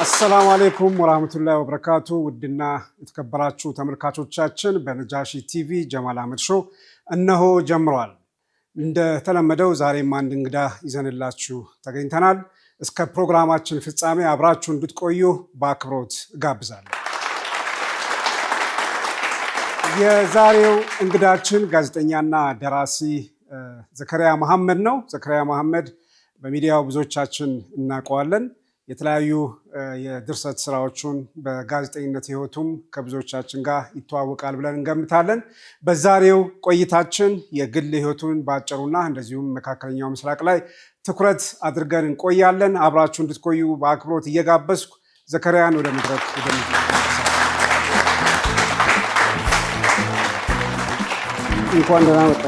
አሰላሙ አለይኩም ወራህመቱላሂ ወበረካቱ። ውድና የተከበራችሁ ተመልካቾቻችን በነጃሺ ቲቪ ጀማል አህመድ ሾው እነሆ ጀምሯል። እንደተለመደው ዛሬም አንድ እንግዳ ይዘንላችሁ ተገኝተናል። እስከ ፕሮግራማችን ፍጻሜ አብራችሁ እንድትቆዩ በአክብሮት እጋብዛለሁ። የዛሬው እንግዳችን ጋዜጠኛና ደራሲ ዘከሪያ መሐመድ ነው። ዘከሪያ መሐመድ በሚዲያው ብዙዎቻችን እናውቀዋለን። የተለያዩ የድርሰት ስራዎቹን በጋዜጠኝነት ህይወቱም ከብዙዎቻችን ጋር ይተዋወቃል ብለን እንገምታለን። በዛሬው ቆይታችን የግል ህይወቱን ባጭሩና እንደዚሁም መካከለኛው ምስራቅ ላይ ትኩረት አድርገን እንቆያለን። አብራችሁ እንድትቆዩ በአክብሮት እየጋበዝኩ ዘከሪያን ወደ መድረክ እንኳን ደህና መጣ።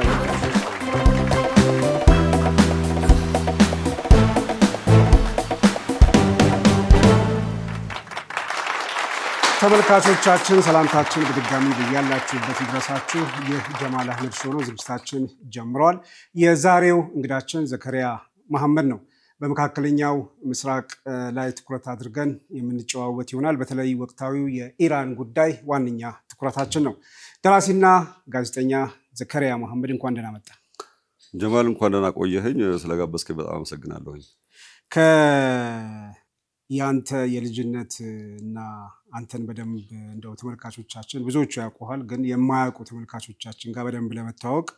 ተመልካቾቻችን ሰላምታችን በድጋሚ በያላችሁበት ይድረሳችሁ። ይህ ጀማል አህመድ ሾው ነው። ዝግጅታችን ጀምሯል። የዛሬው እንግዳችን ዘከሪያ መሐመድ ነው። በመካከለኛው ምስራቅ ላይ ትኩረት አድርገን የምንጨዋወት ይሆናል። በተለይ ወቅታዊው የኢራን ጉዳይ ዋነኛ ትኩረታችን ነው። ደራሲና ጋዜጠኛ ዘከሪያ መሐመድ እንኳን ደህና መጣ። ጀማል እንኳን ደህና ቆየኸኝ። ስለጋበዝከኝ በጣም አመሰግናለሁኝ። ያንተ የልጅነት እና አንተን በደንብ እንደው ተመልካቾቻችን ብዙዎቹ ያውቁሃል፣ ግን የማያውቁ ተመልካቾቻችን ጋር በደንብ ለመታወቅ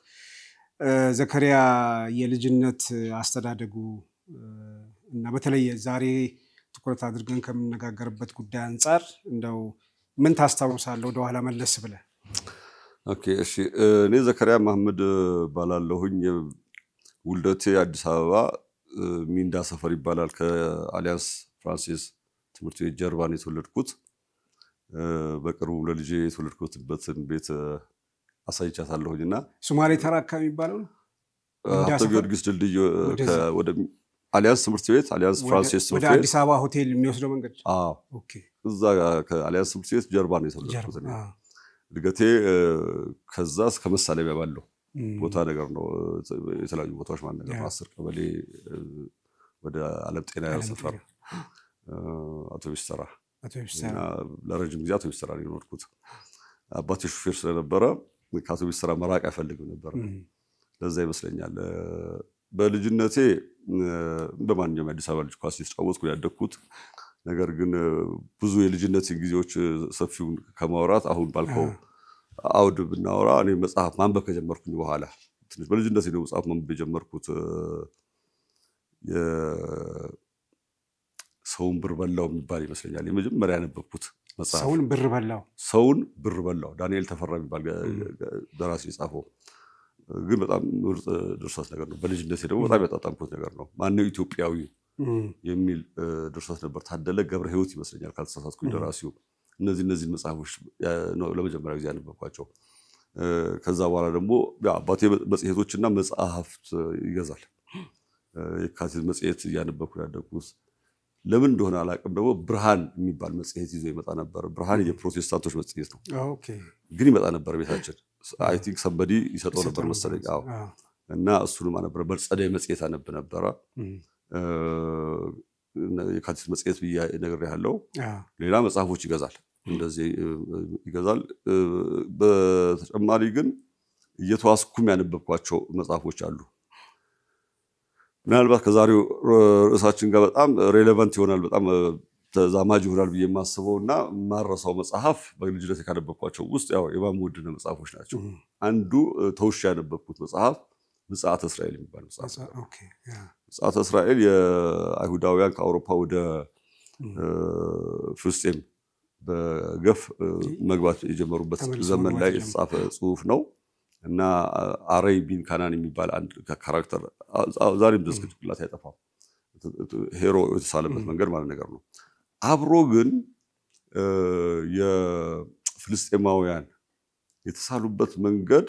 ዘከሪያ የልጅነት አስተዳደጉ እና በተለይ ዛሬ ትኩረት አድርገን ከምንነጋገርበት ጉዳይ አንጻር እንደው ምን ታስታውሳለህ ወደኋላ መለስ ብለህ? ኦኬ፣ እሺ። እኔ ዘከሪያ መሐመድ ባላለሁኝ። ውልደቴ አዲስ አበባ ሚንዳ ሰፈር ይባላል። ከአሊያንስ ፍራንሲስ ትምህርት ቤት ጀርባ ነው የተወለድኩት። በቅርቡ ለልጄ የተወለድኩበትን ቤት አሳይቻታለሁኝና ሶማሌ ተራ አካባቢ የሚባለው ሀብተ ጊዮርጊስ ድልድይ ወደ አሊያንስ ትምህርት ቤት አሊያንስ ፍራንሲስ ወደ አዲስ አበባ ሆቴል የሚወስደው መንገድ። ኦኬ። እዛ ከአሊያንስ ትምህርት ቤት ጀርባ ነው የተወለድኩት። እድገቴ ከዛ እስከ መሳለሚያ ባለው ቦታ ነገር ነው። የተለያዩ ቦታዎች ማለት ነገር 10 ቀበሌ ወደ ዓለም ጤና ሰፈር አውቶቡስ ተራ ለረጅም ጊዜ አውቶቡስ ተራ ነው የኖርኩት። አባቴ ሹፌር ስለነበረ ከአውቶቡስ ተራ መራቅ አይፈልግም ነበር። ለዛ ይመስለኛል በልጅነቴ በማንኛውም አዲስ አበባ ልጅ ኳስ የተጫወትኩ ያደግኩት። ነገር ግን ብዙ የልጅነት ጊዜዎች ሰፊውን ከማውራት አሁን ባልከው አውድ ብናወራ እኔ መጽሐፍ ማንበብ ከጀመርኩኝ በኋላ ትንሽ በልጅነቴ ነው መጽሐፍ ማንበብ የጀመርኩት። ሰውን ብር በላው የሚባል ይመስለኛል የመጀመሪያ ያነበብኩት መጽሐፍ። ሰውን ብር በላው ዳንኤል ተፈራ የሚባል ደራሲ የጻፈው ግን በጣም ምርጥ ድርሰት ነገር ነው። በልጅነቴ ደግሞ በጣም ያጣጣምኩት ነገር ነው። ማነው ኢትዮጵያዊ የሚል ድርሰት ነበር። ታደለ ገብረ ሕይወት ይመስለኛል ካልተሳሳትኩኝ ደራሲው። እነዚህ መጽሐፎች ነው ለመጀመሪያ ጊዜ ያነበብኳቸው። ከዛ በኋላ ደግሞ አባቴ መጽሔቶችና መጽሐፍት ይገዛል። የካቲት መጽሔት እያነበብኩ ያደግኩት። ለምን እንደሆነ አላውቅም። ደግሞ ብርሃን የሚባል መጽሔት ይዞ ይመጣ ነበር። ብርሃን የፕሮቴስታንቶች መጽሔት ነው፣ ግን ይመጣ ነበር ቤታችን። አይ ቲንክ ሰንበዲ ይሰጠው ነበር መሰለኝ። እና እሱንም አነበረ። በጸደይ መጽሔት አነብ ነበረ። የካቲት መጽሔት ብዬ ነግሬሃለሁ። ሌላ መጽሐፎች ይገዛል፣ እንደዚህ ይገዛል። በተጨማሪ ግን እየተዋስኩም ያነበብኳቸው መጽሐፎች አሉ። ምናልባት ከዛሬው ርዕሳችን ጋር በጣም ሬሌቫንት ይሆናል፣ በጣም ተዛማጅ ይሆናል ብዬ የማስበው እና ማረሳው መጽሐፍ በልጅነቴ ካነበብኳቸው ውስጥ ያው የማሙድነ መጽሐፎች ናቸው። አንዱ ተውሻ ያነበብኩት መጽሐፍ ምጽአተ እስራኤል የሚባል መጽሐፍ ነው። ምጽአተ እስራኤል የአይሁዳውያን ከአውሮፓ ወደ ፍልስጤም በገፍ መግባት የጀመሩበት ዘመን ላይ የተጻፈ ጽሑፍ ነው እና አረይ ቢን ካናን የሚባል አንድ ካራክተር ዛሬም ድረስ ጭንቅላት አይጠፋም። ሄሮ የተሳለበት መንገድ ማለት ነገር ነው። አብሮ ግን የፍልስጤማውያን የተሳሉበት መንገድ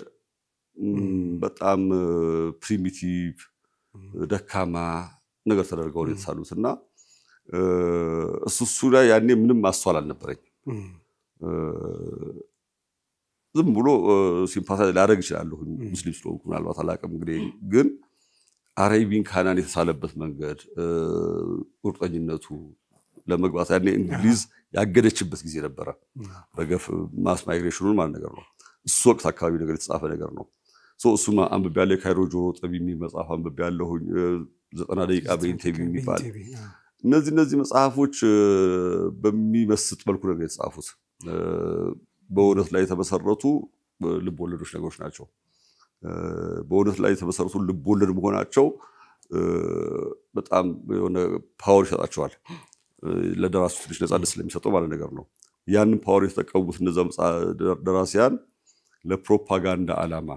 በጣም ፕሪሚቲቭ ደካማ ነገር ተደርገው ነው የተሳሉት እና እሱ ላይ ያኔ ምንም ማስተዋል አልነበረኝ። ዝም ብሎ ሲምፓታይዝ ላደርግ እችላለሁ ሙስሊም ስለሆንኩ ምናልባት አላውቅም። እንግዲህ ግን አረይ ቢን ካናን የተሳለበት መንገድ ቁርጠኝነቱ ለመግባት ያኔ እንግሊዝ ያገደችበት ጊዜ ነበረ። በገፍ ማስ ማይግሬሽኑን ማለት ነገር ነው። እሱ ወቅት አካባቢ ነገር የተጻፈ ነገር ነው። እሱም አንብቤያለሁ። የካይሮ ጆሮ ጠቢ የሚል መጽሐፍ አንብቤያለሁ። 90 ደቂቃ በኢንቴቪ የሚባል እነዚህ መጽሐፎች በሚመስጥ መልኩ ነገር የተጻፉት በእውነት ላይ የተመሰረቱ ልቦለዶች ነገሮች ናቸው። በእውነት ላይ የተመሰረቱ ልቦለድ መሆናቸው በጣም የሆነ ፓወር ይሰጣቸዋል። ለደራሲ ትንሽ ነፃነት ስለሚሰጠው ማለት ነገር ነው። ያንን ፓወር የተጠቀሙት እነዛ ደራሲያን ለፕሮፓጋንዳ ዓላማ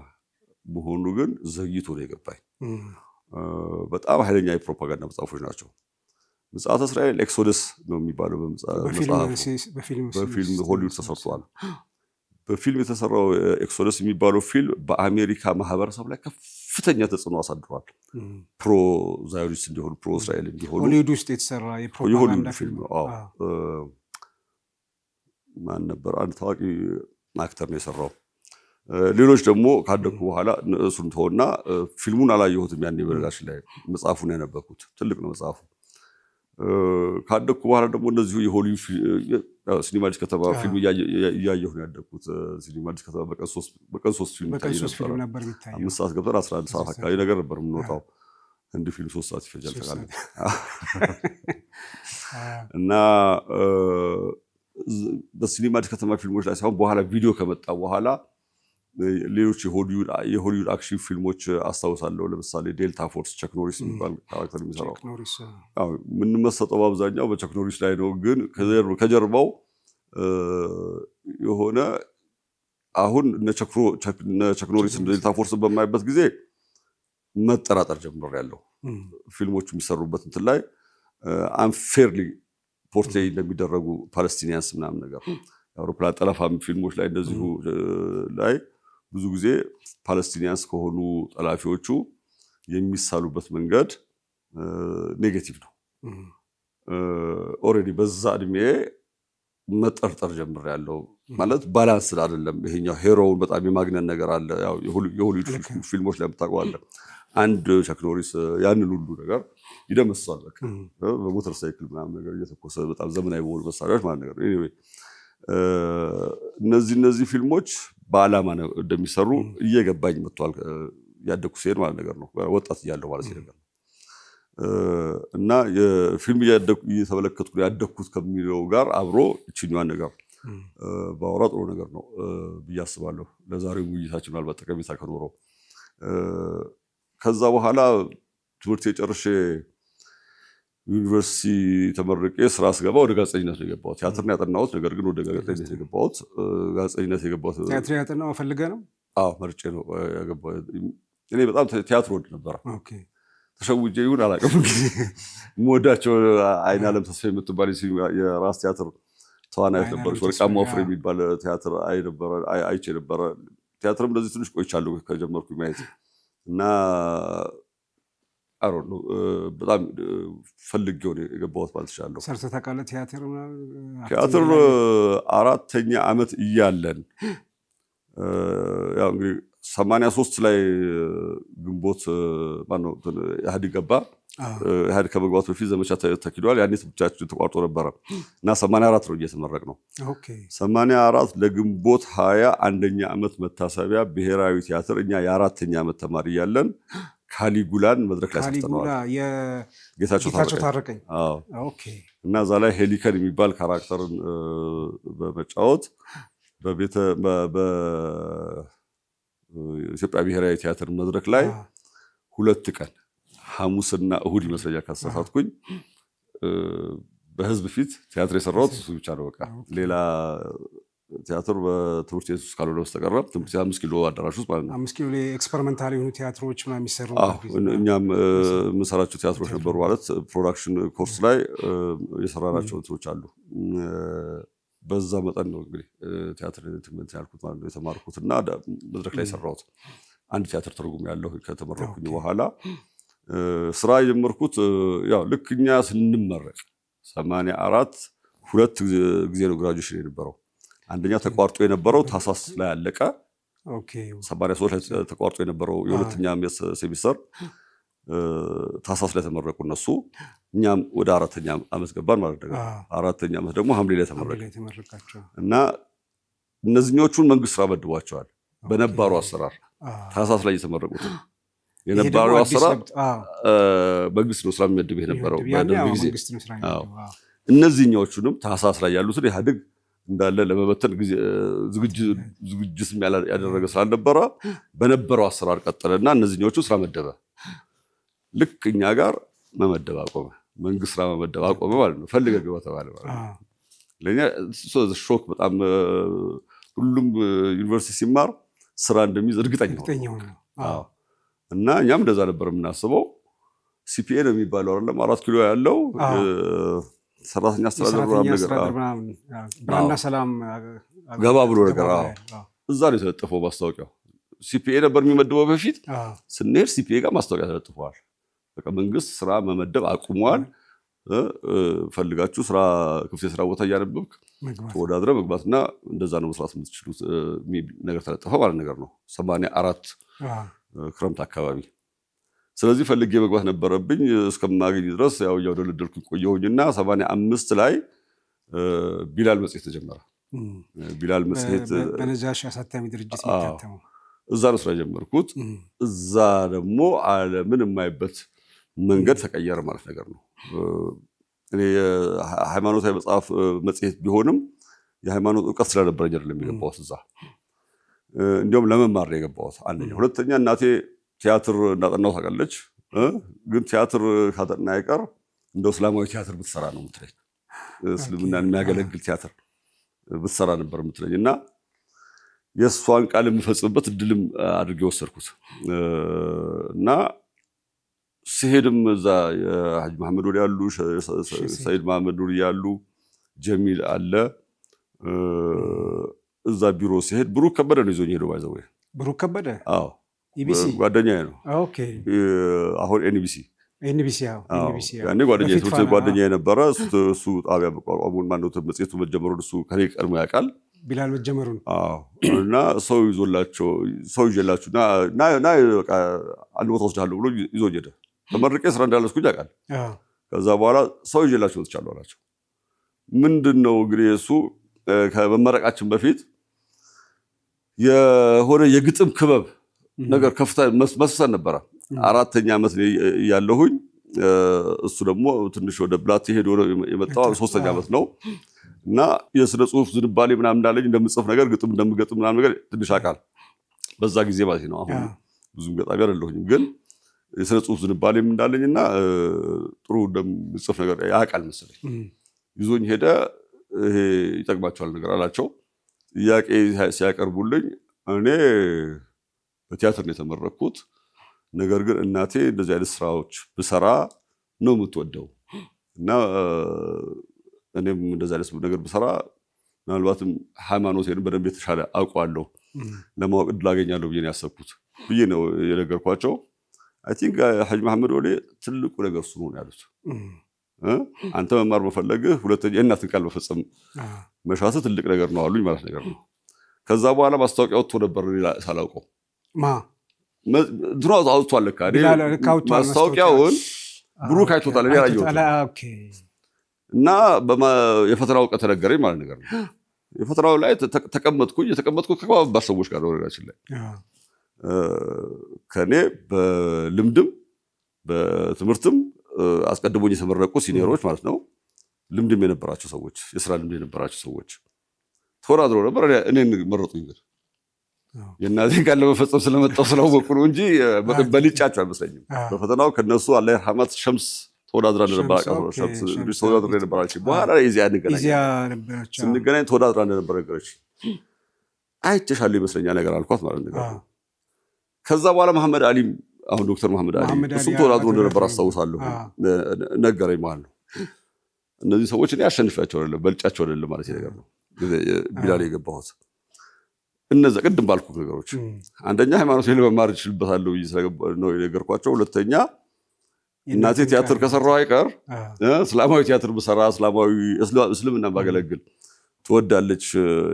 መሆኑ ግን ዘግይቶ ነው የገባኝ። በጣም ኃይለኛ የፕሮፓጋንዳ መጽሐፎች ናቸው። ምጽአተ እስራኤል ኤክሶደስ ነው የሚባለው በፊልም ሆሊውድ ተሰርቷል። በፊልም የተሰራው ኤክሶደስ የሚባለው ፊልም በአሜሪካ ማህበረሰብ ላይ ከፍተኛ ተጽዕኖ አሳድሯል። ፕሮ ዛዮኒስት እንዲሆኑ፣ ፕሮ እስራኤል እንዲሆኑ ሆሊውድ ውስጥ የተሰራ የፕሮፓጋንዳ ፊልም ነው። ማን ነበር? አንድ ታዋቂ አክተር ነው የሰራው። ሌሎች ደግሞ ካደኩ በኋላ እሱን ተወና ፊልሙን አላየሁትም። ያኔ በነገራችን ላይ መጽሐፉን ያነበብኩት ትልቅ ነው መጽሐፉ። ካደኩ በኋላ ደግሞ እንደዚሁ የሆሊውድ ሲኒማ አዲስ ከተማ ፊልም እያየሁ ነው ያደኩት። ሲኒማ አዲስ ከተማ በቀን 3 ፊልም ነበር የሚታየው። 5 ሰዓት ገብተን 11 ሰዓት አካባቢ ነገር ነበር የምንወጣው። እንዲህ ፊልም 3 ሰዓት ይፈጃል ተቃለ እና በሲኒማ አዲስ ከተማ ፊልሞች ላይ ሳይሆን በኋላ ቪዲዮ ከመጣ በኋላ ሌሎች የሆሊውድ አክሽን ፊልሞች አስታውሳለሁ። ለምሳሌ ዴልታ ፎርስ ቸክ ኖሪስ የሚባል ካራክተር የሚሰራው የምንመሰጠው በአብዛኛው በቸክ ኖሪስ ላይ ነው። ግን ከጀርባው የሆነ አሁን ቸክ ኖሪስ ዴልታ ፎርስን በማይበት ጊዜ መጠራጠር ጀምሬያለሁ። ፊልሞቹ የሚሰሩበት እንትን ላይ አንፌርሊ ፖርትሬይ እንደሚደረጉ ፓለስቲኒያንስ ምናምን ነገር የአውሮፕላን ጠለፋ ፊልሞች ላይ እንደዚሁ ላይ ብዙ ጊዜ ፓለስቲኒያንስ ከሆኑ ጠላፊዎቹ የሚሳሉበት መንገድ ኔጌቲቭ ነው። ኦልሬዲ በዛ እድሜ መጠርጠር ጀምሬያለሁ። ማለት ባላንስ አይደለም። ይሄኛው ሄሮውን በጣም የማግነን ነገር አለ። ያው የሆሊውድ ፊልሞች ላይ የምታውቀዋለህ። አንድ ቸክ ኖሪስ ያንን ሁሉ ነገር ይደመስሳል። በቃ በሞተር ሳይክል ምናምን ነገር እየተኮሰ በጣም ዘመናዊ በሆኑ መሳሪያዎች ማለት ነገር ኤኒዌይ እነዚህ ፊልሞች በዓላማ እንደሚሰሩ እየገባኝ መጥቷል። ያደኩ ሲሄድ ማለት ነገር ነው። ወጣት እያለሁ ማለት ነገር ነው። እና የፊልም እየተመለከትኩ ያደኩት ከሚለው ጋር አብሮ እችኛዋን ነገር ባወራ ጥሩ ነገር ነው ብዬ አስባለሁ። ለዛሬው ውይይታችን ምናልባት ጠቀሜታ ከኖረው ከዛ በኋላ ትምህርት የጨርሼ ዩኒቨርሲቲ ተመርቄ ስራ ስገባ ወደ ጋዜጠኝነት ነው የገባሁት። ቲያትርን ያጠናሁት፣ ነገር ግን ወደ ጋዜጠኝነት የገባሁት ጋዜጠኝነት የገባሁት ቲያትር ያጠናው ፈልገህ ነው? አዎ መርጬ ነው የገባሁት። እኔ በጣም ቲያትር ወድ ነበር። ኦኬ ተሸውጄ ይሁን አላውቅም። የምወዳቸው አይናለም ተስፋ የምትባል የራስ ቲያትር ተዋናይት ነበረች። ወርቃማው ፍሬ የሚባል ቲያትር አይቼ ነበረ። ቲያትርም እንደዚህ ትንሽ ቆይቻለሁ ከጀመርኩ ማየት እና በጣም ፈልጌው የገባሁት ማለት እችላለሁ። ሰርተህ ታውቃለህ? ቲያትር 4ኛ ዓመት እያለን ያው እንግዲህ 83 ላይ ግንቦት ማነው ኢህአዴግ ገባ። ኢህአዴግ ከመግባቱ በፊት ዘመቻ ተኪዷል። ያኔ ትምህርታችን ተቋርጦ ነበረ እና 84 ነው እየተመረቅ ነው። 84 ለግንቦት 20 1ኛ ዓመት መታሰቢያ ብሔራዊ ቲያትር እኛ የ4ኛ ዓመት ተማሪ እያለን ካሊጉላን መድረክ ላይ ሰርተነዋል። ጌታቸው ታረቀኝ እና እዛ ላይ ሄሊከን የሚባል ካራክተርን በመጫወት በኢትዮጵያ ብሔራዊ ቲያትር መድረክ ላይ 2 ቀን ሐሙስና እሁድ ይመስለኛል ካሳሳትኩኝ በህዝብ ፊት ቲያትር የሰራሁት እሱ ብቻ ነው። በቃ ሌላ ቲያትር በትምህርት ቤት ውስጥ ካልሆነ በስተቀር ትምህርት 5 ኪሎ አዳራሽ ውስጥ ማለት ነው። 5 ኪሎ ኤክስፐሪመንታል የሆኑ ቲያትሮች ምናምን የሚሰሩ እኛም የምንሰራቸው ቲያትሮች ነበሩ። ማለት ፕሮዳክሽን ኮርስ ላይ የሰራናቸው እንትኖች አሉ። በዛ መጠን ነው እንግዲህ ቲያትር ትምህርት ያልኩት ማለት ነው የተማርኩት እና መድረክ ላይ የሰራሁት። አንድ ቲያትር ትርጉም ያለው ከተመረኩኝ በኋላ ስራ የጀመርኩት ያው ልክ እኛ ስንመረቅ 84 2 ጊዜ ነው ግራጁዌሽን የነበረው። አንደኛ ተቋርጦ የነበረው ታሳስ ላይ አለቀ። 83 ላይ ተቋርጦ የነበረው የሁለተኛ ሴሚስተር ታሳስ ላይ ተመረቁ እነሱ። እኛም ወደ 4ኛ ዓመት ገባን ማለት ነው። 4ኛ ዓመት ደግሞ ሐምሌ ላይ ተመረቃቸው እና እነዚህኞቹን መንግስት ስራ መድቧቸዋል። በነባሩ አሰራር ታህሳስ ላይ የተመረቁት የነባሩ አሰራር መንግስት ነው ስራ የሚመድብ የነበረው በደርግ ጊዜ። እነዚህኞቹንም ታህሳስ ላይ ያሉትን ኢህአዴግ እንዳለ ለመበተን ዝግጅት ያደረገ ስላልነበረ በነበረው አሰራር ቀጠለና እነዚህኞቹ ስራ መደበ። ልክ እኛ ጋር መመደብ አቆመ። መንግስት ስራ መመደብ አቆመ ማለት ነው። ፈልገህ ግባ ተባለ ማለት ነው። ለኛ ሾክ በጣም ሁሉም ዩኒቨርሲቲ ሲማር ስራ እንደሚይዝ እርግጠኛ ነው። እና እኛም እንደዛ ነበር የምናስበው። ሲፒኤ ነው የሚባለው አይደለም 4 ኪሎ ያለው ሰራተኛ አስተዳደር ብራና ሰላም ገባ ብሎ ነገር እዛ ነው የተለጠፈው ማስታወቂያው። ሲፒኤ ነበር የሚመድበው በፊት። ስንሄድ ሲፒኤ ጋር ማስታወቂያ ተለጥፈዋል። በቃ መንግስት ስራ መመደብ አቁሟል። ፈልጋችሁ ስራ ክፍት የስራ ቦታ እያነበብክ ተወዳድረ መግባትና እንደዛ ነው መስራት የምትችሉት ነገር ተለጠፈ ማለት ነገር ነው። 84 ክረምት አካባቢ። ስለዚህ ፈልጌ መግባት ነበረብኝ እስከማገኝ ድረስ ያው እያወደለደልኩ ቆየሁኝና 85 ላይ ቢላል መጽሔት ተጀመረ። ቢላል መጽሔት በነጃሽ አሳታሚ ድርጅት የሚታተመው እዛ ነው ስራ ጀመርኩት። እዛ ደግሞ ዓለምን የማይበት መንገድ ተቀየረ ማለት ነገር ነው። እኔ ሃይማኖታዊ መጽሔት ቢሆንም የሃይማኖት ዕውቀት ስለነበረኝ አይደለም የገባሁት እዛ። እንዲያውም ለመማር ነው የገባሁት አንደኛ። ሁለተኛ እናቴ ቲያትር እንዳጠናው ታውቃለች። ግን ቲያትር ካጠና አይቀር እንደው እስላማዊ ቲያትር ብትሰራ ነው የምትለኝ። እስልምናን የሚያገለግል ቲያትር ብትሰራ ነበር የምትለኝ እና የእሷን ቃል የምፈጽምበት እድልም አድርጌ ወሰድኩት እና ሲሄድም እዛ የሐጅ መሐመድ ወሊ ያሉ ሰይድ መሐመድ ኑሪ ያሉ ጀሚል አለ እዛ ቢሮ ሲሄድ ብሩክ ከበደ ነው ይዞኝ ሄዶ ባይዘው። ብሩክ ከበደ አዎ ኢቢሲ ጓደኛዬ ነው። ኦኬ አሁን ኤንቢሲ ያኔ ጓደኛዬ ነበረ። እሱ ጣቢያ መቋቋሙን ማነው መጽሔቱ መጀመሩን እሱ ከኔ ቀድሞ ያውቃል። ቢላል መጀመሩን እና ሰው ይዤላችሁ ና በቃ አንድ ቦታ ወስዳለሁ ብሎ ይዞኝ ሄደ። ተመርቄ ስራ እንዳለስኩኝ ያውቃል። ከዛ በኋላ ሰው ይዤላችሁ ወጥቻለሁ አላቸው። ምንድነው እንግዲህ እሱ ከመመረቃችን በፊት የሆነ የግጥም ክበብ ነገር ከፍታ መስሰን ነበረ። 4ኛ ዓመት ያለሁኝ እሱ ደግሞ ትንሽ ወደ ብላት ሄዶ የመጣው 3ኛ ዓመት ነው እና የስነ ጽሁፍ ዝንባሌ ምናምን እንዳለኝ እንደምጽፍ ነገር ግጥም እንደምገጥም ምናምን ነገር ትንሽ አውቃል በዛ ጊዜ ማለት ነው። አሁን ብዙም ገጣሚ አይደለሁኝም ግን የስነ ጽሁፍ ዝንባሌም እንዳለኝና ጥሩ እንደምጽፍ ነገር ያውቃል መሰለኝ። ይዞኝ ሄደ። ይሄ ይጠቅማቸዋል ነገር አላቸው። ጥያቄ ሲያቀርቡልኝ እኔ በቲያትር ነው የተመረኩት፣ ነገር ግን እናቴ እንደዚህ አይነት ስራዎች ብሰራ ነው የምትወደው እና እኔም እንደዚህ አይነት ነገር ብሰራ ምናልባትም ሃይማኖቴን በደንብ የተሻለ አውቀዋለሁ ለማወቅ እድል አገኛለሁ ብዬ ነው ያሰብኩት ብዬ ነው የነገርኳቸው። አይ ቲንክ ሐጅ መሐመድ ወሊ ትልቁ ነገር እሱ ነው ያሉት። አንተ መማር መፈለግህ ሁለተኛ የእናትን ቃል መፈጸም መሻትህ ትልቅ ነገር ነው አሉኝ ማለት ነገር ነው። ከዛ በኋላ ማስታወቂያ ወጥቶ ነበር ሳላውቀው ድሮ አውጥቷል ለካ ማስታወቂያውን ብሩክ አይቶታል እኔ አላየሁትም። እና የፈተናው ቀን ተነገረኝ ማለት ነገር ነው። የፈተናው ላይ ተቀመጥኩኝ ከከባባድ ሰዎች ጋር ነው ወረዳችን ላይ ከኔ በልምድም በትምህርትም አስቀድሞኝ የተመረቁ ሲኒየሮች ማለት ነው። ልምድም የነበራቸው ሰዎች የስራ ልምድ የነበራቸው ሰዎች ተወዳድረው ነበር። እኔን መረጡኝ። ግን የእናቴን ቃል ለመፈጸም ስለመጣሁ ስላወቁ ነው እንጂ በልጫቸው አይመስለኝም። በፈተናው ከነሱ አላህ ይርሐማት ሸምስ ተወዳድራ እንደነበረ ተወዳድራ እንደነበረች በኋላ እዚያ ስንገናኝ ተወዳድራ እንደነበረ ነገረች። አይቼሻለሁ ይመስለኛል ነገር አልኳት ማለት ነው። ከዛ በኋላ መሐመድ አሊም አሁን ዶክተር መሐመድ አሊ እሱም ተወዳድሮ እንደነበር አስታውሳለሁ ነገረኝ ማለት ነው። እነዚህ ሰዎች እኔ አሸንፊያቸው አይደለም በልጫቸው አይደለም ማለት ነገር ነው ቢላል የገባሁት። እነዛ ቅድም ባልኩ ነገሮች አንደኛ ሃይማኖት ለመማር እችልበታለሁ ነው የነገርኳቸው። ሁለተኛ እናቴ ቲያትር ከሰራው አይቀር እስላማዊ ቲያትር ብሰራ እስልምና ባገለግል ትወዳለች፣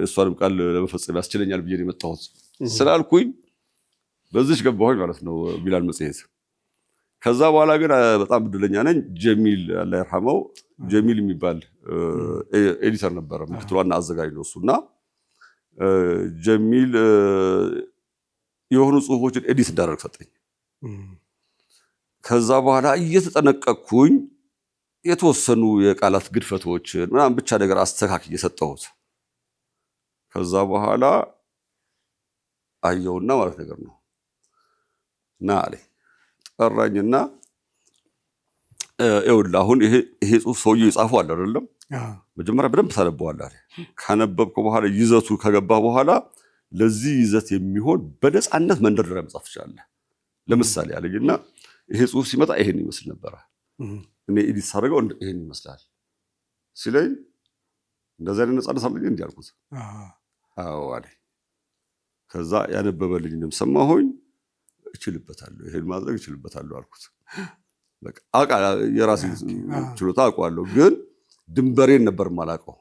እሷንም ቃል ለመፈጸም ያስችለኛል ብዬ ነው የመጣሁት ስላልኩኝ በዚህ ገባሁኝ ማለት ነው ቢላል መጽሔት። ከዛ በኋላ ግን በጣም እድለኛ ነኝ። ጀሚል አላህ ይርሐመው ጀሚል የሚባል ኤዲተር ነበረ፣ ምክትል ዋና አዘጋጅ ነው እሱና ጀሚል የሆኑ ጽሁፎችን ኤዲት እንዳደርግ ሰጠኝ። ከዛ በኋላ እየተጠነቀቅኩኝ የተወሰኑ የቃላት ግድፈቶችን ምናምን ብቻ ነገር አስተካክዬ ሰጠሁት። ከዛ በኋላ አየውና ማለት ነገር ነው እና አለኝ ጠራኝና ይኸውልህ አሁን ይሄ ጽሁፍ ሰውዬው የጻፈው አለ አይደለም፣ መጀመሪያ በደንብ ታነበዋለህ አለ። ካነበብከው በኋላ ይዘቱ ከገባ በኋላ ለዚህ ይዘት የሚሆን በነፃነት መንደርደሪያ መጻፍ ትችላለህ። ለምሳሌ አለኝና ይሄ ጽሁፍ ሲመጣ ይሄን ይመስል ነበረ፣ እኔ ኤዲት ሳደርገው ይሄን ይመስላል ሲለኝ እንደዚህ አይነት ነፃነት አለኝ እንዴ አልኩት። አዎ አለኝ። ከዛ ያነበበልኝንም ሰማሁኝ። እችልበታለሁ፣ ይሄን ማድረግ እችልበታለሁ አልኩት። በቃ አቃ የራሴ ችሎታ አውቀዋለሁ፣ ግን ድንበሬን ነበር የማላውቀው።